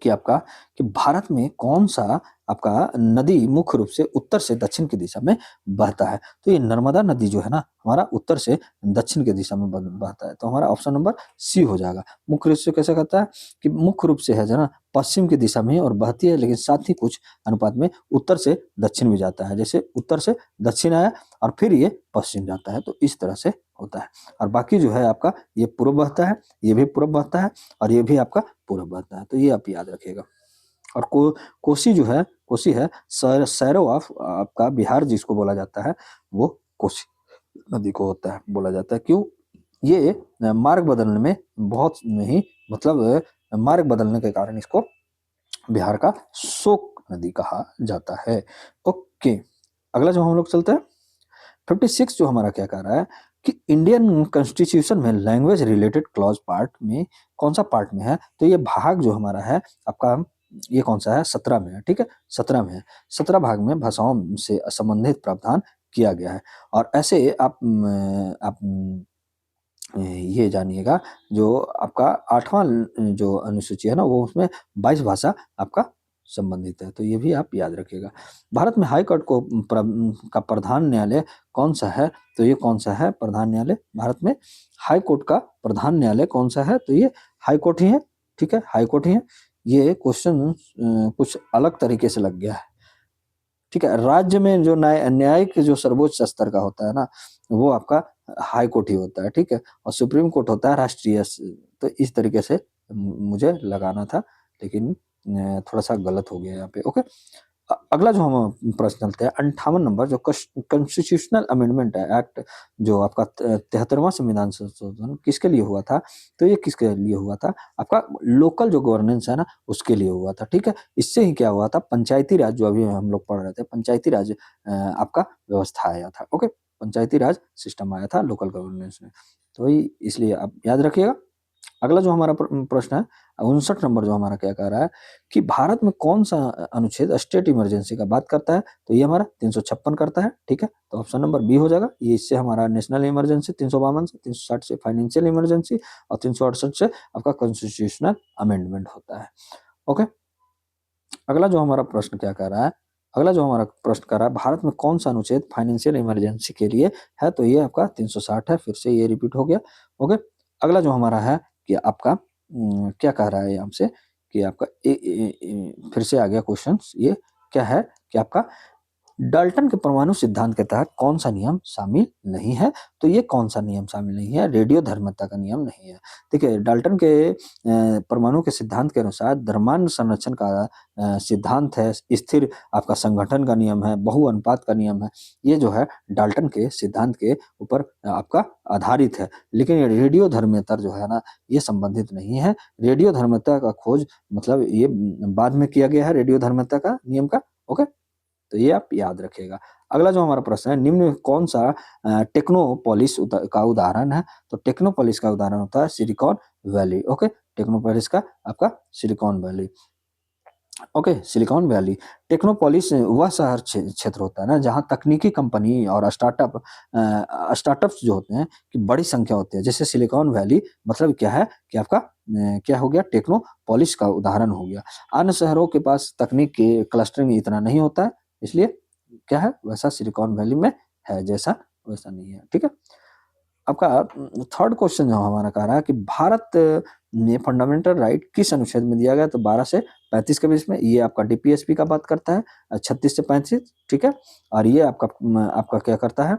S1: कि आपका कि भारत में कौन-सा आपका नदी मुख्य रूप से उत्तर से दक्षिण की दिशा में बहता है? तो ये नर्मदा नदी जो है ना, हमारा उत्तर से दक्षिण की दिशा में बहता है। तो हमारा ऑप्शन नंबर सी हो जाएगा। मुख्य रूप से कैसे कहता है कि मुख्य रूप से है जो ना पश्चिम की दिशा में और बहती है, लेकिन साथ ही कुछ अनुपात में उत्तर से दक्षिण भी जाता है। जैसे उत्तर से दक्षिण आया और फिर ये पश्चिम जाता है, तो इस तरह से होता है। और बाकी जो है आपका ये पूर्व बहता है, ये भी पूर्व बहता है और ये भी आपका पूर्व बहता है। तो ये आप याद रखिएगा। और कोसी जो है, कोसी है शैरो ऑफ आपका बिहार जिसको बोला जाता है, वो कोसी नदी को होता है, बोला जाता है। क्यों? ये मार्ग बदलने में बहुत नहीं, मतलब मार्ग बदलने के कारण इसको बिहार का शोक नदी कहा जाता है, ओके? अगला जो हम लोग चलते हैं, 56 जो हमारा क्या कह रहा है कि इंडियन कॉन्स्टिट्यूशन में लैंग्वेज रिलेटेड क्लॉज पार्ट में कौन सा पार्ट में है? तो ये भाग जो हमारा है आपका, ये कौन सा है? 17 में है, ठीक है? 17 में है। 17 भाग में भाषाओं से संबंधित प्रावधान किया गया है और ऐसे आप ये जानिएगा, जो आपका 8वां जो अनुसूची है ना, वो उसमें 22 भाषा आपका संबंधित है, तो ये भी आप याद रखिएगा। भारत में हाई कोर्ट को का प्रधान न्यायालय कौन सा है? तो ये कौन सा है प्रधान न्यायालय? भारत में हाई कोर्ट का प्रधान न्यायालय कौन सा है? तो ये हाई कोर्ट ही है, ठीक है? हाई कोर्ट ही है। ये क्वेश्चन कुछ अलग तरीके से लग गया है, ठीक है? राज्य में जो न्यायिक जो सर्वोच्च स्तर का होता है ना, वो आपका हाई कोर्ट ही होता है, ठीक है? और सुप्रीम कोर्ट होता है राष्ट्रीय तो इस तरीके से मुझे लगाना था, लेकिन थोड़ा-सा गलत हो गया यहाँ पे, ओके? अगला जो हम प्रश्न चलते हैं 58 नंबर, जो कॉन्स्टिट्यूशनल अमेंडमेंट है एक्ट, जो आपका 73वां संविधान संशोधन किसके लिए हुआ था? तो ये किसके लिए हुआ था? आपका लोकल जो गवर्नेंस है ना, उसके लिए हुआ था, ठीक है? इससे ही क्या हुआ था, पंचायती राज जो अभी हम लोग पढ़ रहे थे, पंचायती राज आपका व्यवस्था आया था, ओके? पंचायती राज सिस्टम आया था लोकल गवर्नेंस में, तो ये इसलिए आप याद रखिएगा। अगला जो हमारा प्रश्न है 59 नंबर, जो हमारा क्या कह रहा है कि भारत में कौन-सा अनुच्छेद स्टेट इमरजेंसी का बात करता है? तो ये हमारा 356 करता है, ठीक है? तो ऑप्शन नंबर बी हो जाएगा। ये इससे हमारा नेशनल इमरजेंसी 352 से, 360 से फाइनेंशियल इमरजेंसी और 368 से आपका कॉन्स्टिट्यूशनल अमेंडमेंट होता है, ओके? अगला जो हमारा प्रश्न क्या कह रहा है, अगला जो हमारा प्रश्न कह रहा है, भारत में कौन-सा अनुच्छेद फाइनेंशियल इमरजेंसी के लिए है? तो ये आपका 360 है, फिर से ये रिपीट हो गया, ओके? अगला जो हमारा है कि आपका क्या कह रहा है ये हमसे कि आपका फिर से आ गया क्वेश्चंस, ये क्या है कि आपका डाल्टन के परमाणु सिद्धांत के तहत कौन सा नियम शामिल नहीं है? तो ये कौन सा नियम शामिल नहीं है? रेडियोधर्मिता का नियम नहीं है। देखिए, डाल्टन के परमाणु के सिद्धांत के अनुसार द्रव्यमान संरक्षण का सिद्धांत है, स्थिर आपका संगठन का नियम है, बहुअनुपात का नियम है। ये जो है डाल्टन के सिद्धांत के ऊपर आपका आधारित है। लेकिन ये रेडियोधर्मिता जो है ना, ये संबंधित नहीं है। रेडियोधर्मिता का खोज मतलब ये बाद में किया गया है, रेडियोधर्मिता का नियम का, ओके? तो ये आप याद रखिएगा। अगला जो हमारा प्रश्न है, निम्न में कौन सा टेक्नोपोलिस का उदाहरण है? तो टेक्नोपोलिस का उदाहरण होता है सिलिकॉन वैली। ओके, टेक्नोपोलिस का आपका silicon valley. Okay, silicon valley. Technopolis वह शहर क्षेत्र होता है ना जहाँ तकनीकी कंपनी और स्टार्टअप्स जो होते हैं की बड़ी संख्या होती है। जैसे सिलिकॉन वैली मतलब क्या है कि आपका क्या हो गया, टेक्नोपोलिस का उदाहरण हो गया। अन्य शहरों के पास तकनीक के क्लस्टरिंग इतना नहीं होता है, इसलिए क्या है वैसा सिलिकॉन वैली में है, जैसा वैसा नहीं है। ठीक है, आपका थर्ड क्वेश्चन जो हमारा कह रहा है कि भारत में फंडामेंटल राइट किस अनुच्छेद में दिया गया? तो 12 से 35 के बीच में। ये आपका डीपीएसपी का बात करता है, 36 से 35। ठीक है, और ये आपका क्या करता है,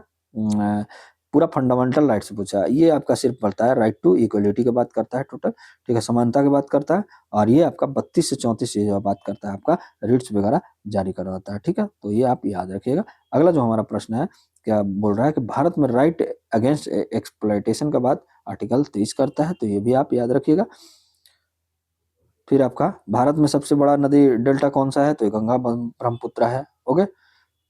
S1: पूरा फंडामेंटल राइट से पूछा है। ये आपका सिर्फ पढ़ता है राइट टू इक्वलिटी की बात करता है टोटल। ठीक है, समानता की बात करता है। और ये आपका 32 से 34 ये जो बात करता है आपका रिट्स वगैरह जारी करवाता है। ठीक है, तो ये आप याद रखिएगा। अगला जो हमारा प्रश्न है, क्या बोल रहा है कि भारत में राइट अगेंस्ट एक्सप्लॉइटेशन का बात आर्टिकल 23 करता है, तो ये भी आप याद रखिएगा। फिर आपका भारत में सबसे बड़ा नदी डेल्टा कौन सा है? तो ये गंगा ब्रह्मपुत्र है। ओके,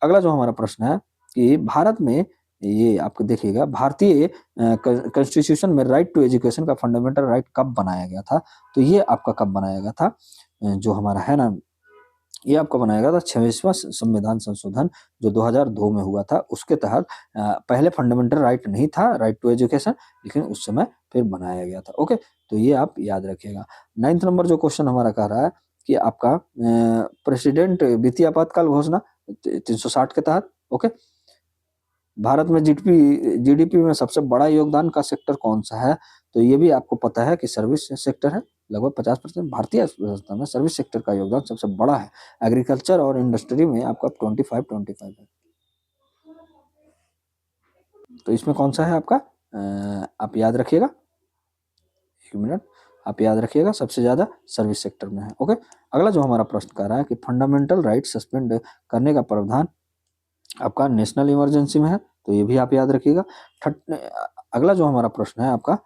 S1: अगला जो हमारा प्रश्न है कि भारत में, ये आपको देखिएगा, भारतीय कॉन्स्टिट्यूशन में राइट टू एजुकेशन का फंडामेंटल राइट कब बनाया गया था? तो ये आपका कब बनाया गया था, जो हमारा है ना, ये आपका बनाया गया था 26वां संविधान संशोधन जो 2002 में हुआ था, उसके तहत पहले फंडामेंटल राइट नहीं था, राइट टू एजुकेशन, लेकिन उस समय फिर बनाया गया था। ओके, तो ये आप याद रखिएगा। 9th नंबर जो क्वेश्चन हमारा कह रहा है कि आपका प्रेसिडेंट वित्तीय आपातकाल घोषणा 360 के तहत। ओके, भारत में जीडीपी में सबसे बड़ा योगदान का सेक्टर कौन सा है? तो ये भी आपको पता है कि सर्विस सेक्टर है। लगभग 50% भारतीय अर्थव्यवस्था में सर्विस सेक्टर का योगदान सबसे बड़ा है। एग्रीकल्चर और इंडस्ट्री में आपका 25 है। तो इसमें कौन सा है आपका, आप याद रखिएगा, एक मिनट, आप याद रखिएगा, सबसे ज्यादा सर्विस सेक्टर में है। ओके, अगला जो हमारा प्रश्न कर रहा है कि फंडामेंटल राइट सस्पेंड करने का प्रावधान आपका नेशनल इमरजेंसी में है, तो ये भी आप याद रखिएगा। अगला जो हमारा प्रश्न है आपका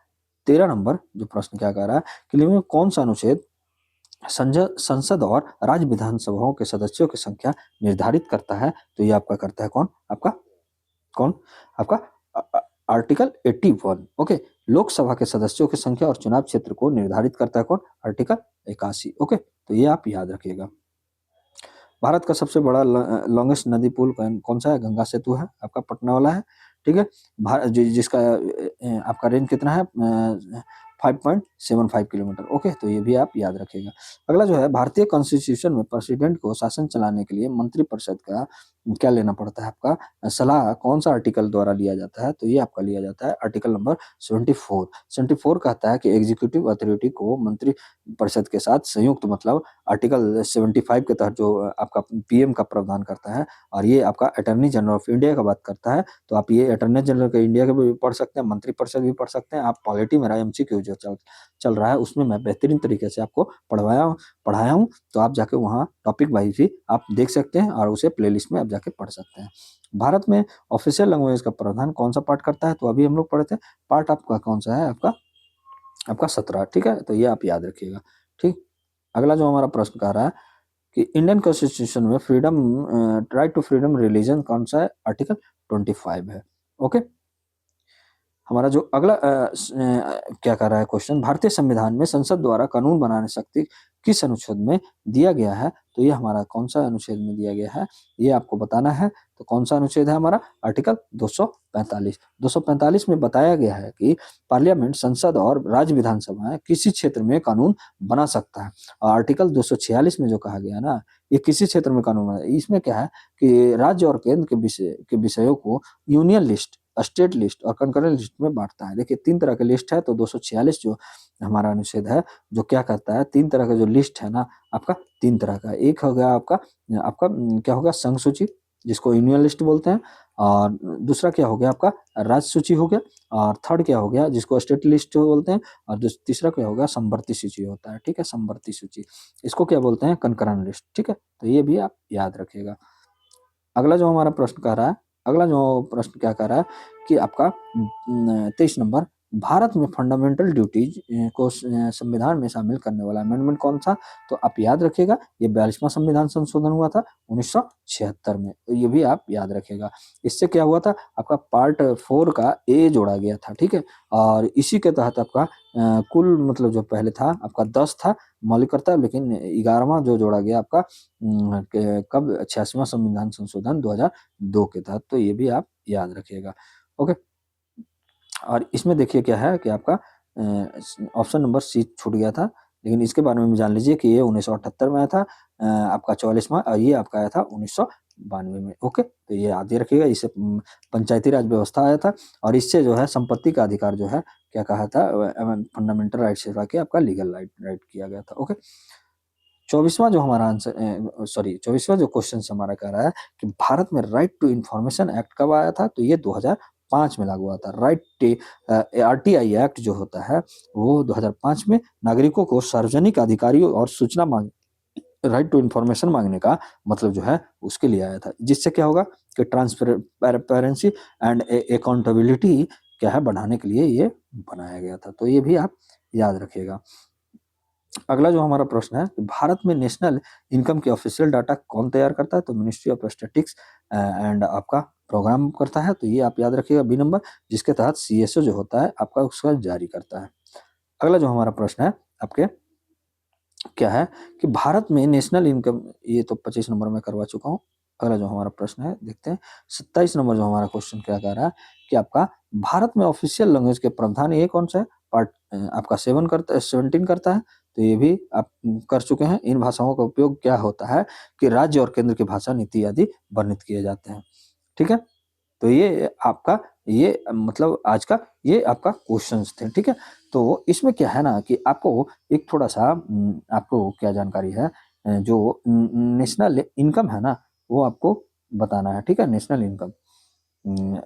S1: 13 नंबर जो प्रश्न क्या कह रहा है कि निम्न में कौन सा अनुच्छेद संसद और राज्य विधानसभाओं के सदस्यों की संख्या निर्धारित करता है? तो ये आपका करता है कौन, आपका कौन, आपका आर्टिकल 81। ओके, लोकसभा के सदस्यों की संख्या और चुनाव क्षेत्र को निर्धारित करता है कौन, आर्टिकल 81। ओके, तो ये आप याद रखिएगा। भारत का सबसे बड़ा लॉन्गेस्ट नदी पुल कौन सा है? गंगा सेतु है, आपका पटना वाला है। ठीक है, जिसका आपका रेंज कितना है, 5.75 किलोमीटर। ओके, तो ये भी आप याद रखिएगा। अगला जो है, भारतीय कॉन्स्टिट्यूशन में प्रेसिडेंट को शासन चलाने के लिए मंत्रिपरिषद का क्या लेना पड़ता है? आपका सलाह कौन सा आर्टिकल द्वारा लिया जाता है? तो ये आपका लिया जाता है आर्टिकल नंबर 74। 74 कहता है कि एग्जीक्यूटिव अथॉरिटी को मंत्री परिषद के साथ संयुक्त, मतलब आर्टिकल 75 के तहत जो आपका पीएम का प्रावधान करता है, और ये आपका अटॉर्नी जनरल ऑफ इंडिया का बात करता है। तो आप ये अटॉर्नी जनरल का इंडिया का भी पढ़ सकते हैं, मंत्री परिषद भी पढ़ सकते हैं। आप पॉलिटी मेरा एमसीक्यू जो चल रहा है उसमें मैं बेहतरीन तरीके से आपको पढ़ाया हूँ, तो आप जाके वहाँ टॉपिक वाइज भी आप देख सकते हैं और उसे प्लेलिस्ट में आप जाके पढ़ सकते हैं। भारत में ऑफिशियल लैंग्वेज का प्रावधान कौन सा पार्ट करता है? तो अभी हम लोग पढ़े थे, पार्ट आपका कौन सा है, आपका आपका 17। ठीक है, तो ये आप याद रखिएगा। ठीक, अगला जो हमारा प्रश्न कह रहा है कि इंडियन कॉन्स्टिट्यूशन में freedom, right to freedom religion कौन सा है? आर्टिकल 25 है। ओके, हमारा जो अगला क्या कर रहा है क्वेश्चन, भारतीय संविधान में संसद द्वारा कानून बनाने शक्ति किस अनुच्छेद में दिया गया है? तो ये हमारा कौन सा अनुच्छेद में दिया गया है, ये आपको बताना है। तो कौन सा अनुच्छेद है हमारा? आर्टिकल 245। 245 में बताया गया है कि पार्लियामेंट, संसद और राज्य विधानसभाएं किसी क्षेत्र में कानून बना सकता है। और आर्टिकल 246 में जो कहा गया ना, ये किसी क्षेत्र में कानून बना, इसमें क्या है कि राज्य और केंद्र के विषयों को यूनियन लिस्ट, स्टेट लिस्ट और कंकरेंट लिस्ट में बांटता है। देखिए 3 तरह के लिस्ट है, तो 246 जो हमारा अनुच्छेद है जो क्या कहता है, 3 तरह का जो लिस्ट है ना आपका, 3 तरह का। एक हो गया आपका आपका क्या होगा, संघ सूची, जिसको यूनियन लिस्ट बोलते हैं। और दूसरा क्या हो गया आपका, राज्य सूची हो गया। और थर्ड क्या हो गया, जिसको स्टेट लिस्ट बोलते हैं। और तीसरा क्या होगा, समवर्ती सूची होता है। ठीक है, समवर्ती सूची, इसको क्या बोलते हैं, कंकरेंट लिस्ट। ठीक है, तो ये भी आप याद रखिएगा। अगला जो प्रश्न क्या कह रहा है कि आपका 23 नंबर भारत में फंडामेंटल ड्यूटीज को संविधान में शामिल करने वाला अमेंडमेंट कौन था? तो आप याद रखिएगा, ये 42वां संविधान संशोधन हुआ था 1976 में, तो ये भी आप याद रखिएगा। इससे क्या हुआ था, आपका पार्ट 4 का ए जोड़ा गया था, ठीक है। और इसी के तहत आपका कुल मतलब जो पहले था आपका 10 था मौलिक कर्तव्य, लेकिन 11वां जो जोड़ा गया आपका कब 86वां संविधान संशोधन 2002 के तहत, तो ये भी आप याद रखिएगा। ओके, और इसमें देखिए क्या है कि आपका ऑप्शन नंबर सी छूट गया था, लेकिन इसके बारे में भी जान लीजिए कि ये 1978 में आया था, आपका 44वां, और ये आपका आया था 1992 में। ओके, तो ये याद ही रखिएगा, इससे पंचायती राज व्यवस्था आया था, और इससे जो है संपत्ति का अधिकार जो है क्या कहा था, फंडामेंटल राइट से के आपका लीगल राइट किया गया था। ओके, 24वां जो हमारा आंसर, सॉरी 24वां जो क्वेश्चन हमारा कह रहा है कि भारत में राइट टू इंफॉर्मेशन एक्ट कब आया था? तो ये 2005 में लागू हुआ था। आरटीआई एक्ट जो होता है वो 2005 में नागरिकों को सार्वजनिक अधिकारियों और सूचना मांग राइट टू इंफॉर्मेशन मांगने का मतलब जो है उसके लिए आया था, जिससे क्या होगा कि ट्रांसपेरेंसी एंड अकाउंटेबिलिटी क्या है बढ़ाने के लिए ये बनाया गया था। तो ये भी आप याद रखिएगा। अगला जो हमारा प्रश्न है कि भारत में नेशनल इनकम के ऑफिशियल डाटा कौन तैयार करता है? तो मिनिस्ट्री ऑफ स्टैटिस्टिक्स एंड आपका प्रोग्राम करता है, तो ये आप याद रखिएगा बी नंबर, जिसके तहत सीएसओ जो होता है आपका उसका जारी करता है। अगला जो हमारा प्रश्न है आपके क्या है कि भारत में नेशनल इनकम, ये तो 25 नंबर में करवा चुका हूँ। अगला जो हमारा प्रश्न है देखते हैं 27 नंबर जो हमारा क्वेश्चन क्या कह रहा है कि आपका भारत में ऑफिशियल लैंग्वेज के प्रावधान ये कौन सा है? पार्ट आपका 17 करता है, तो ये भी आप कर चुके हैं। इन भाषाओं का उपयोग क्या होता है कि राज्य और केंद्र की भाषा नीति आदि वर्णित किए जाते हैं, ठीक है। तो ये आपका ये मतलब आज का ये आपका क्वेश्चंस थे, ठीक है। तो इसमें क्या है ना कि आपको एक थोड़ा-सा आपको क्या जानकारी है, जो नेशनल इनकम है ना, वो आपको बताना है, ठीक है। नेशनल इनकम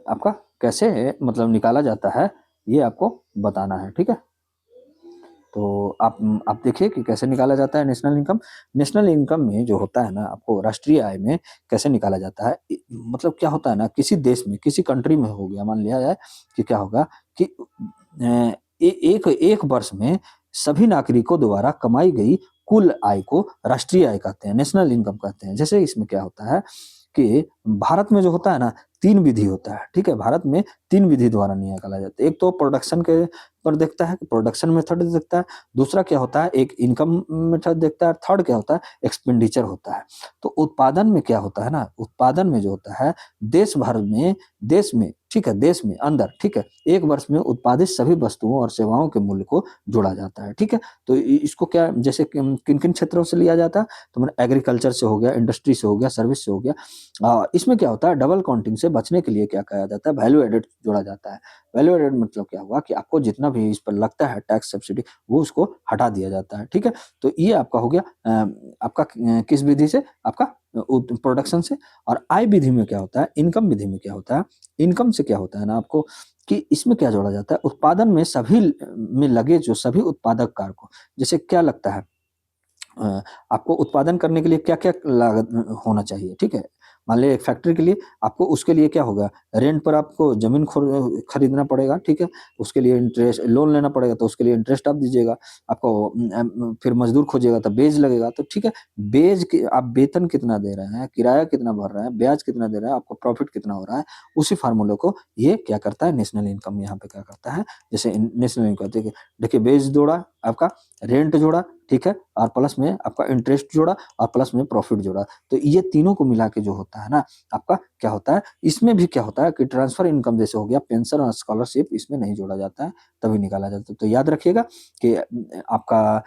S1: आपका कैसे मतलब निकाला जाता है, ये आपको बताना है, ठीक है। तो आप देखिए कि कैसे निकाला जाता है नेशनल इनकम। नेशनल इनकम में जो होता है ना, आपको राष्ट्रीय आय में कैसे निकाला जाता है, मतलब क्या होता है ना, किसी देश में किसी कंट्री में हो गया, मान लिया जाए कि क्या होगा कि एक एक वर्ष में सभी नागरिकों द्वारा कमाई गई कुल आय को राष्ट्रीय आय कहते हैं, नेशनल इनकम कहते हैं। जैसे इसमें क्या होता है कि भारत में जो होता है ना 3 विधि होता है, ठीक है। भारत में 3 विधि द्वारा निकाला जाता है। एक तो प्रोडक्शन के पर देखता है, प्रोडक्शन मेथड देखता है। दूसरा क्या होता है, एक इनकम मेथड देखता है। थर्ड क्या होता है, एक्सपेंडिचर होता है। तो उत्पादन में क्या होता है ना, उत्पादन में जो होता है देश भर में, देश में, ठीक है, देश में अंदर, ठीक है, एक वर्ष में उत्पादित सभी वस्तुओं और सेवाओं के मूल्य को जोड़ा जाता है, ठीक है। तो इसको क्या, जैसे किन किन क्षेत्रों से लिया जाता है, तो मतलब एग्रीकल्चर से हो गया, इंडस्ट्री से हो गया, सर्विस से हो गया। इसमें क्या होता है, डबल काउंटिंग से बचने के लिए क्या कहा जाता है, वैल्यू एडेड जोड़ा जाता है। वैल्यू एडेड मतलब क्या हुआ कि आपको जितना भी इस पर लगता है टैक्स सब्सिडी, वो उसको हटा दिया जाता है, ठीक है। तो ये आपका हो गया आपका किस विधि से, आपका प्रोडक्शन से। और आय विधि में क्या होता है, इनकम विधि में क्या होता है, इनकम से क्या होता है ना आपको कि इसमें क्या जोड़ा जाता है, उत्पादन में सभी में लगे जो सभी उत्पादक कारकों, जैसे क्या लगता है आपको उत्पादन करने के लिए क्या-क्या लागत होना चाहिए, ठीक है। मान लीजिए एक फैक्ट्री के लिए आपको उसके लिए क्या होगा, रेंट पर आपको ज़मीन खरीदना पड़ेगा, ठीक है। उसके लिए इंटरेस्ट लोन लेना पड़ेगा, तो उसके लिए इंटरेस्ट आप दीजिएगा। आपको फिर मज़दूर खोजिएगा तो बेज लगेगा, तो ठीक है। बेज के आप वेतन कितना दे रहे हैं, किराया कितना भर रहे हैं, ब्याज कितना दे रहे हैं, आपको प्रॉफ़िट कितना हो रहा है, उसी फ़ॉर्मूले को ये क्या करता है, नेशनल इनकम यहाँ पे क्या करता है, जैसे नेशनल इनकम देखिए बेज जोड़ा आपका, रेंट जोड़ा, ठीक है, और प्लस में आपका इंटरेस्ट जोड़ा और प्लस में प्रॉफिट जोड़ा। तो ये तीनों को मिला के जो होता है ना आपका क्या होता है, इसमें भी क्या होता है कि ट्रांसफर इनकम जैसे हो गया, पेंशन और स्कॉलरशिप इसमें नहीं जोड़ा जाता है, तभी निकाला जाता है। तो याद रखिएगा कि आपका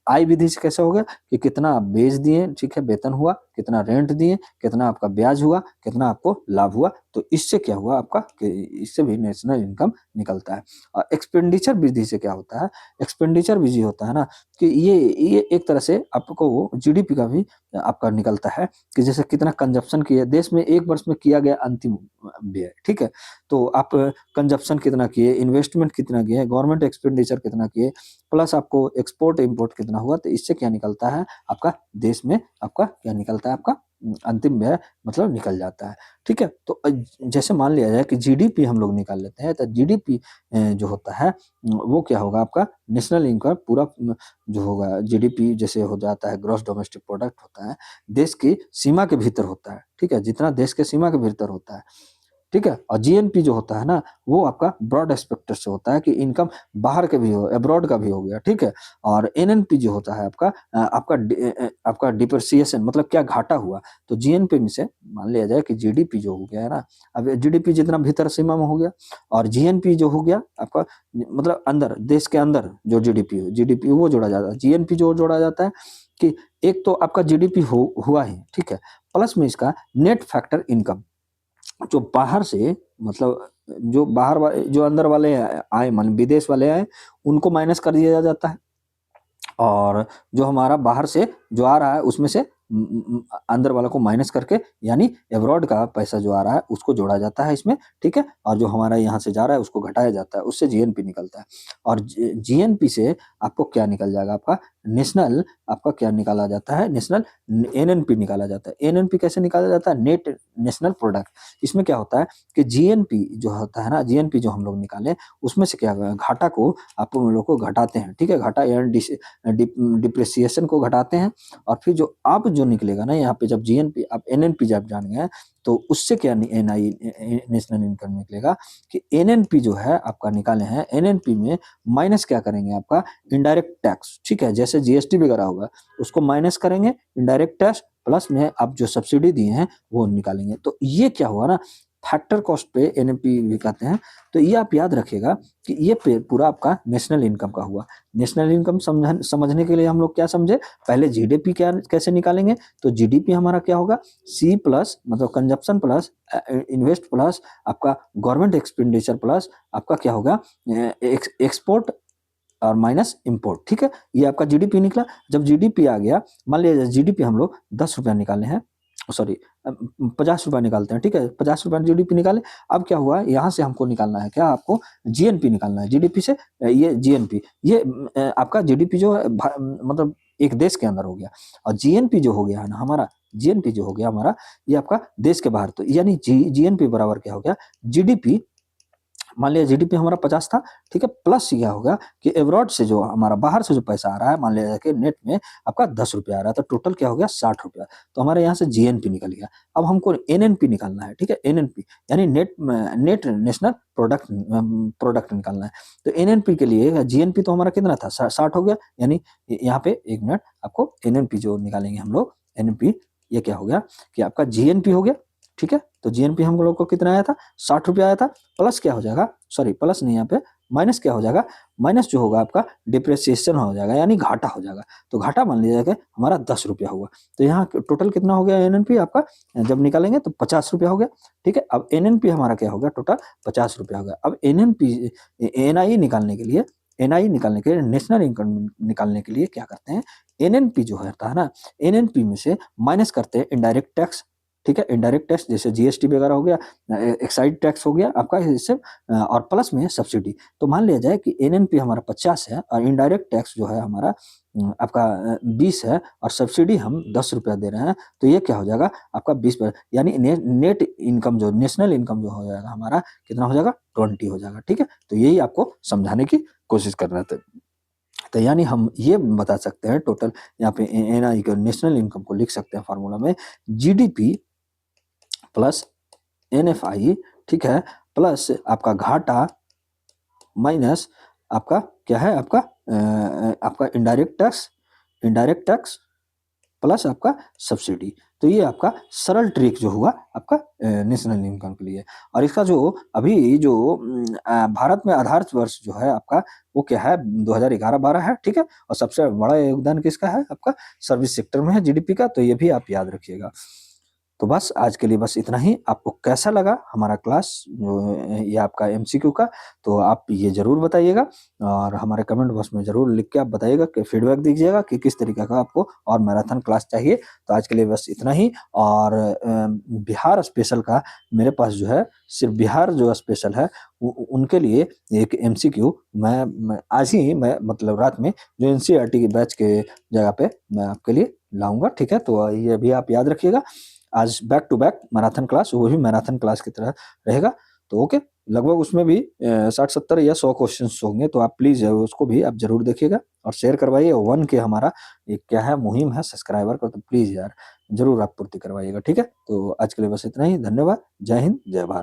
S1: आय विधि से कैसे हो गया कि कितना आप बेच दिए, ठीक है, वेतन हुआ, कितना रेंट दिए, कितना आपका ब्याज हुआ, कितना आपको लाभ हुआ, तो इससे क्या हुआ आपका कि इससे भी नेशनल इनकम निकलता है। और एक्सपेंडिचर विधि से क्या होता है, एक्सपेंडिचर विधि होता है ना कि ये एक तरह से आपको जीडीपी का भी आपका निकलता है कि जैसे कितना कंजप्शन किया देश में एक वर्ष में किया गया अंतिम व्यय, ठीक है। तो आप कंजप्शन कितना किए, इन्वेस्टमेंट कितना किए, गवर्नमेंट एक्सपेंडिचर कितना किए, प्लस आपको एक्सपोर्ट इम्पोर्ट कितना हुआ, तो इससे क्या निकलता है आपका देश में आपका क्या निकलता है आपका अंतिम व्यय मतलब निकल जाता है, ठीक है। तो जैसे मान लिया जाए कि जीडीपी हम लोग निकाल लेते हैं, तो जीडीपी जो होता है वो क्या होगा आपका नेशनल इनकम पूरा जो होगा जीडीपी जैसे हो जाता है ग्रॉस डोमेस्टिक प्रोडक्ट होता है, देश की सीमा के भीतर होता है, ठीक है, जितना देश के सीमा के भीतर होता है, ठीक है। और जीएनपी जो होता है ना वो आपका ब्रॉड एस्पेक्ट से होता है कि इनकम बाहर के भी हो अब्रॉड का भी हो गया, ठीक है। और एनएनपी जो होता है आपका आपका डिप्रिसिएशन मतलब क्या घाटा हुआ, तो जीएनपी में से मान लिया जाए कि जीडीपी जो हो गया है ना, अब जीडीपी जितना भीतर सीमा में हो गया और जीएनपी जो हो गया आपका मतलब अंदर देश के अंदर जो जीडीपी वो जोड़ा जाता है, जीएनपी जो जोड़ा जाता है कि एक तो आपका जीडीपी हुआ ही, ठीक है, प्लस में इसका नेट फैक्टर इनकम जो बाहर से मतलब जो बाहर वाले जो अंदर वाले आए मान विदेश वाले आए उनको माइनस कर दिया जाता है और जो हमारा बाहर से जो आ रहा है उसमें से अंदर वाला को माइनस करके यानी एब्रॉड का पैसा जो आ रहा है उसको जोड़ा जाता है इसमें, ठीक है। और जो हमारा यहाँ से जा रहा है उसको घटाया जाता है, उससे जीएनपी निकलता है। और जीएनपी से आपको क्या निकल जाएगा आपका नेशनल आपका क्या निकाला जाता है नेशनल एनएनपी निकाला जाता है। एनएनपी कैसे निकाला जाता है नेट नेशनल प्रोडक्ट। इसमें क्या होता है कि जीएनपी जो होता है ना जीएनपी जो हम लोग निकाले उसमें से क्या घाटा को आप लोग को घटाते हैं, ठीक है, घाटा डिप्रिसिएशन को घटाते हैं और फिर जो अब जो निकलेगा ना यहाँ पे जब जीएनपी आप एनएनपी जब जान गए तो उससे क्या एनआई नेशनल इनकम निकलेगा कि एनएनपी जो है आपका निकाले हैं एनएनपी में माइनस क्या करेंगे आपका इनडायरेक्ट टैक्स, ठीक है, जैसे जीएसटी वगैरह होगा उसको माइनस करेंगे इनडायरेक्ट टैक्स प्लस में आप जो सब्सिडी दिए हैं वो निकालेंगे। तो ये क्या हुआ ना फैक्टर कॉस्ट पे एनएनपी भी कहते हैं। तो ये आप याद रखिएगा कि ये पूरा आपका नेशनल इनकम का हुआ। नेशनल इनकम समझने के लिए हम लोग क्या समझे पहले जीडीपी क्या कैसे निकालेंगे, तो जीडीपी हमारा क्या होगा सी प्लस मतलब कंजप्शन प्लस इन्वेस्ट प्लस आपका गवर्नमेंट एक्सपेंडिचर प्लस आपका क्या होगा एक्सपोर्ट और माइनस इम्पोर्ट, ठीक है। ये आपका जीडीपी निकला। जब जीडीपी आ गया मान लीजिए जीडीपी हम लोग 10 रुपया निकाले हैं सॉरी 50 रुपया निकालते हैं, ठीक है, 50 रुपया जीडीपी निकाले। अब क्या हुआ यहाँ से हमको निकालना है क्या आपको जीएनपी निकालना है जीडीपी से ये जीएनपी ये आपका जीडीपी जो है मतलब एक देश के अंदर हो गया और जीएनपी जो हो गया है ना हमारा जीएनपी जो हो गया हमारा ये आपका देश के बाहर, तो यानी जीएनपी बराबर क्या हो गया जीडीपी। मान लिया जीडीपी हमारा 50 था, ठीक है, प्लस क्या होगा कि एब्रॉड से जो हमारा बाहर से जो पैसा आ रहा है मान लिया कि नेट में आपका 10 रुपया आ रहा है तो टोटल क्या हो गया 60 रुपया। तो हमारे यहाँ से जीएनपी निकल गया। अब हमको एनएनपी निकालना है, ठीक है, एनएनपी यानी नेट नेशनल प्रोडक्ट निकालना है। तो एनएनपी के लिए जीएनपी तो हमारा कितना था 60 हो गया, यानी यहाँ पे 1 मिनट आपको एनएनपी जो निकालेंगे हम लोग एनएनपी ये क्या हो गया कि आपका जीएनपी हो गया, ठीक है। तो जीएनपी हम लोग को कितना आया था 60 रुपया आया था, प्लस क्या हो जाएगा सॉरी प्लस नहीं यहाँ पे माइनस क्या हो जाएगा माइनस जो होगा आपका डिप्रिसिएशन हो जाएगा यानी घाटा हो जाएगा। तो घाटा मान लीजिए कि हमारा 10 रुपया हुआ। तो यहाँ टोटल कितना हो गया एनएनपी आपका जब निकालेंगे तो 50 रुपया हो गया, ठीक है। अब एनएनपी हमारा क्या हो गया टोटल 50 रुपया हो गया। अब एनएनपी एनआई निकालने के लिए नेशनल इनकम निकालने के लिए क्या करते हैं एनएनपी जो होता है ना एनएनपी में से माइनस करते हैं इनडायरेक्ट टैक्स, ठीक है, इनडायरेक्ट टैक्स जैसे जीएसटी वगैरह हो गया एक्साइड टैक्स हो गया आपका इससे और प्लस में सब्सिडी। तो मान लिया जाए कि एनएनपी हमारा 50 है और इनडायरेक्ट टैक्स जो है हमारा आपका 20 है और सब्सिडी हम 10 रुपया दे रहे हैं। तो ये क्या हो जाएगा आपका 20 पर यानी नेट इनकम जो नेशनल इनकम जो हो जाएगा हमारा कितना हो जाएगा 20 हो जाएगा, ठीक है। तो यही आपको समझाने की कोशिश कर रहे थे। तो यानी हम ये बता सकते हैं टोटल यहाँ पे एनआई को नेशनल इनकम को लिख सकते हैं फार्मूला में जीडीपी प्लस एनएफआई, ठीक है, प्लस आपका घाटा माइनस आपका क्या है आपका इनडायरेक्ट टैक्स प्लस आपका सब्सिडी। तो ये आपका सरल ट्रिक जो हुआ आपका नेशनल इनकम के लिए। और इसका जो अभी जो भारत में आधार वर्ष जो है आपका वो क्या है 2011-12 है, ठीक है। और सबसे बड़ा योगदान किसका है आपका सर्विस सेक्टर में है जीडीपी का, तो ये भी आप याद रखिएगा। तो बस आज के लिए बस इतना ही। आपको कैसा लगा हमारा क्लास ये आपका एमसीक्यू का, तो आप ये ज़रूर बताइएगा और हमारे कमेंट बॉक्स में ज़रूर लिख के आप बताइएगा कि फीडबैक दीजिएगा कि किस तरीके का आपको और मैराथन क्लास चाहिए। तो आज के लिए बस इतना ही। और बिहार स्पेशल का मेरे पास जो है सिर्फ़ बिहार जो स्पेशल है उ उनके लिए एक एमसीक्यू मैं आज ही मैं मतलब रात में जो एनसीईआरटी के बैच के जगह पे मैं आपके लिए लाऊँगा, ठीक है? तो ये भी आप याद रखिएगा। आज back to back marathon class, वो भी मैराथन क्लास की तरह रहेगा। तो ओके, लगभग उसमें भी 60-70 या 100 क्वेश्चन्स होंगे, तो आप प्लीज़ उसको भी आप ज़रूर देखिएगा और शेयर करवाइए। 1 के हमारा एक क्या है मुहिम है सब्सक्राइबर का, तो प्लीज़ यार ज़रूर आप पूर्ति करवाइएगा, ठीक है? तो आज के लिए बस इतना ही। धन्यवाद। जय हिंद, जय भारत।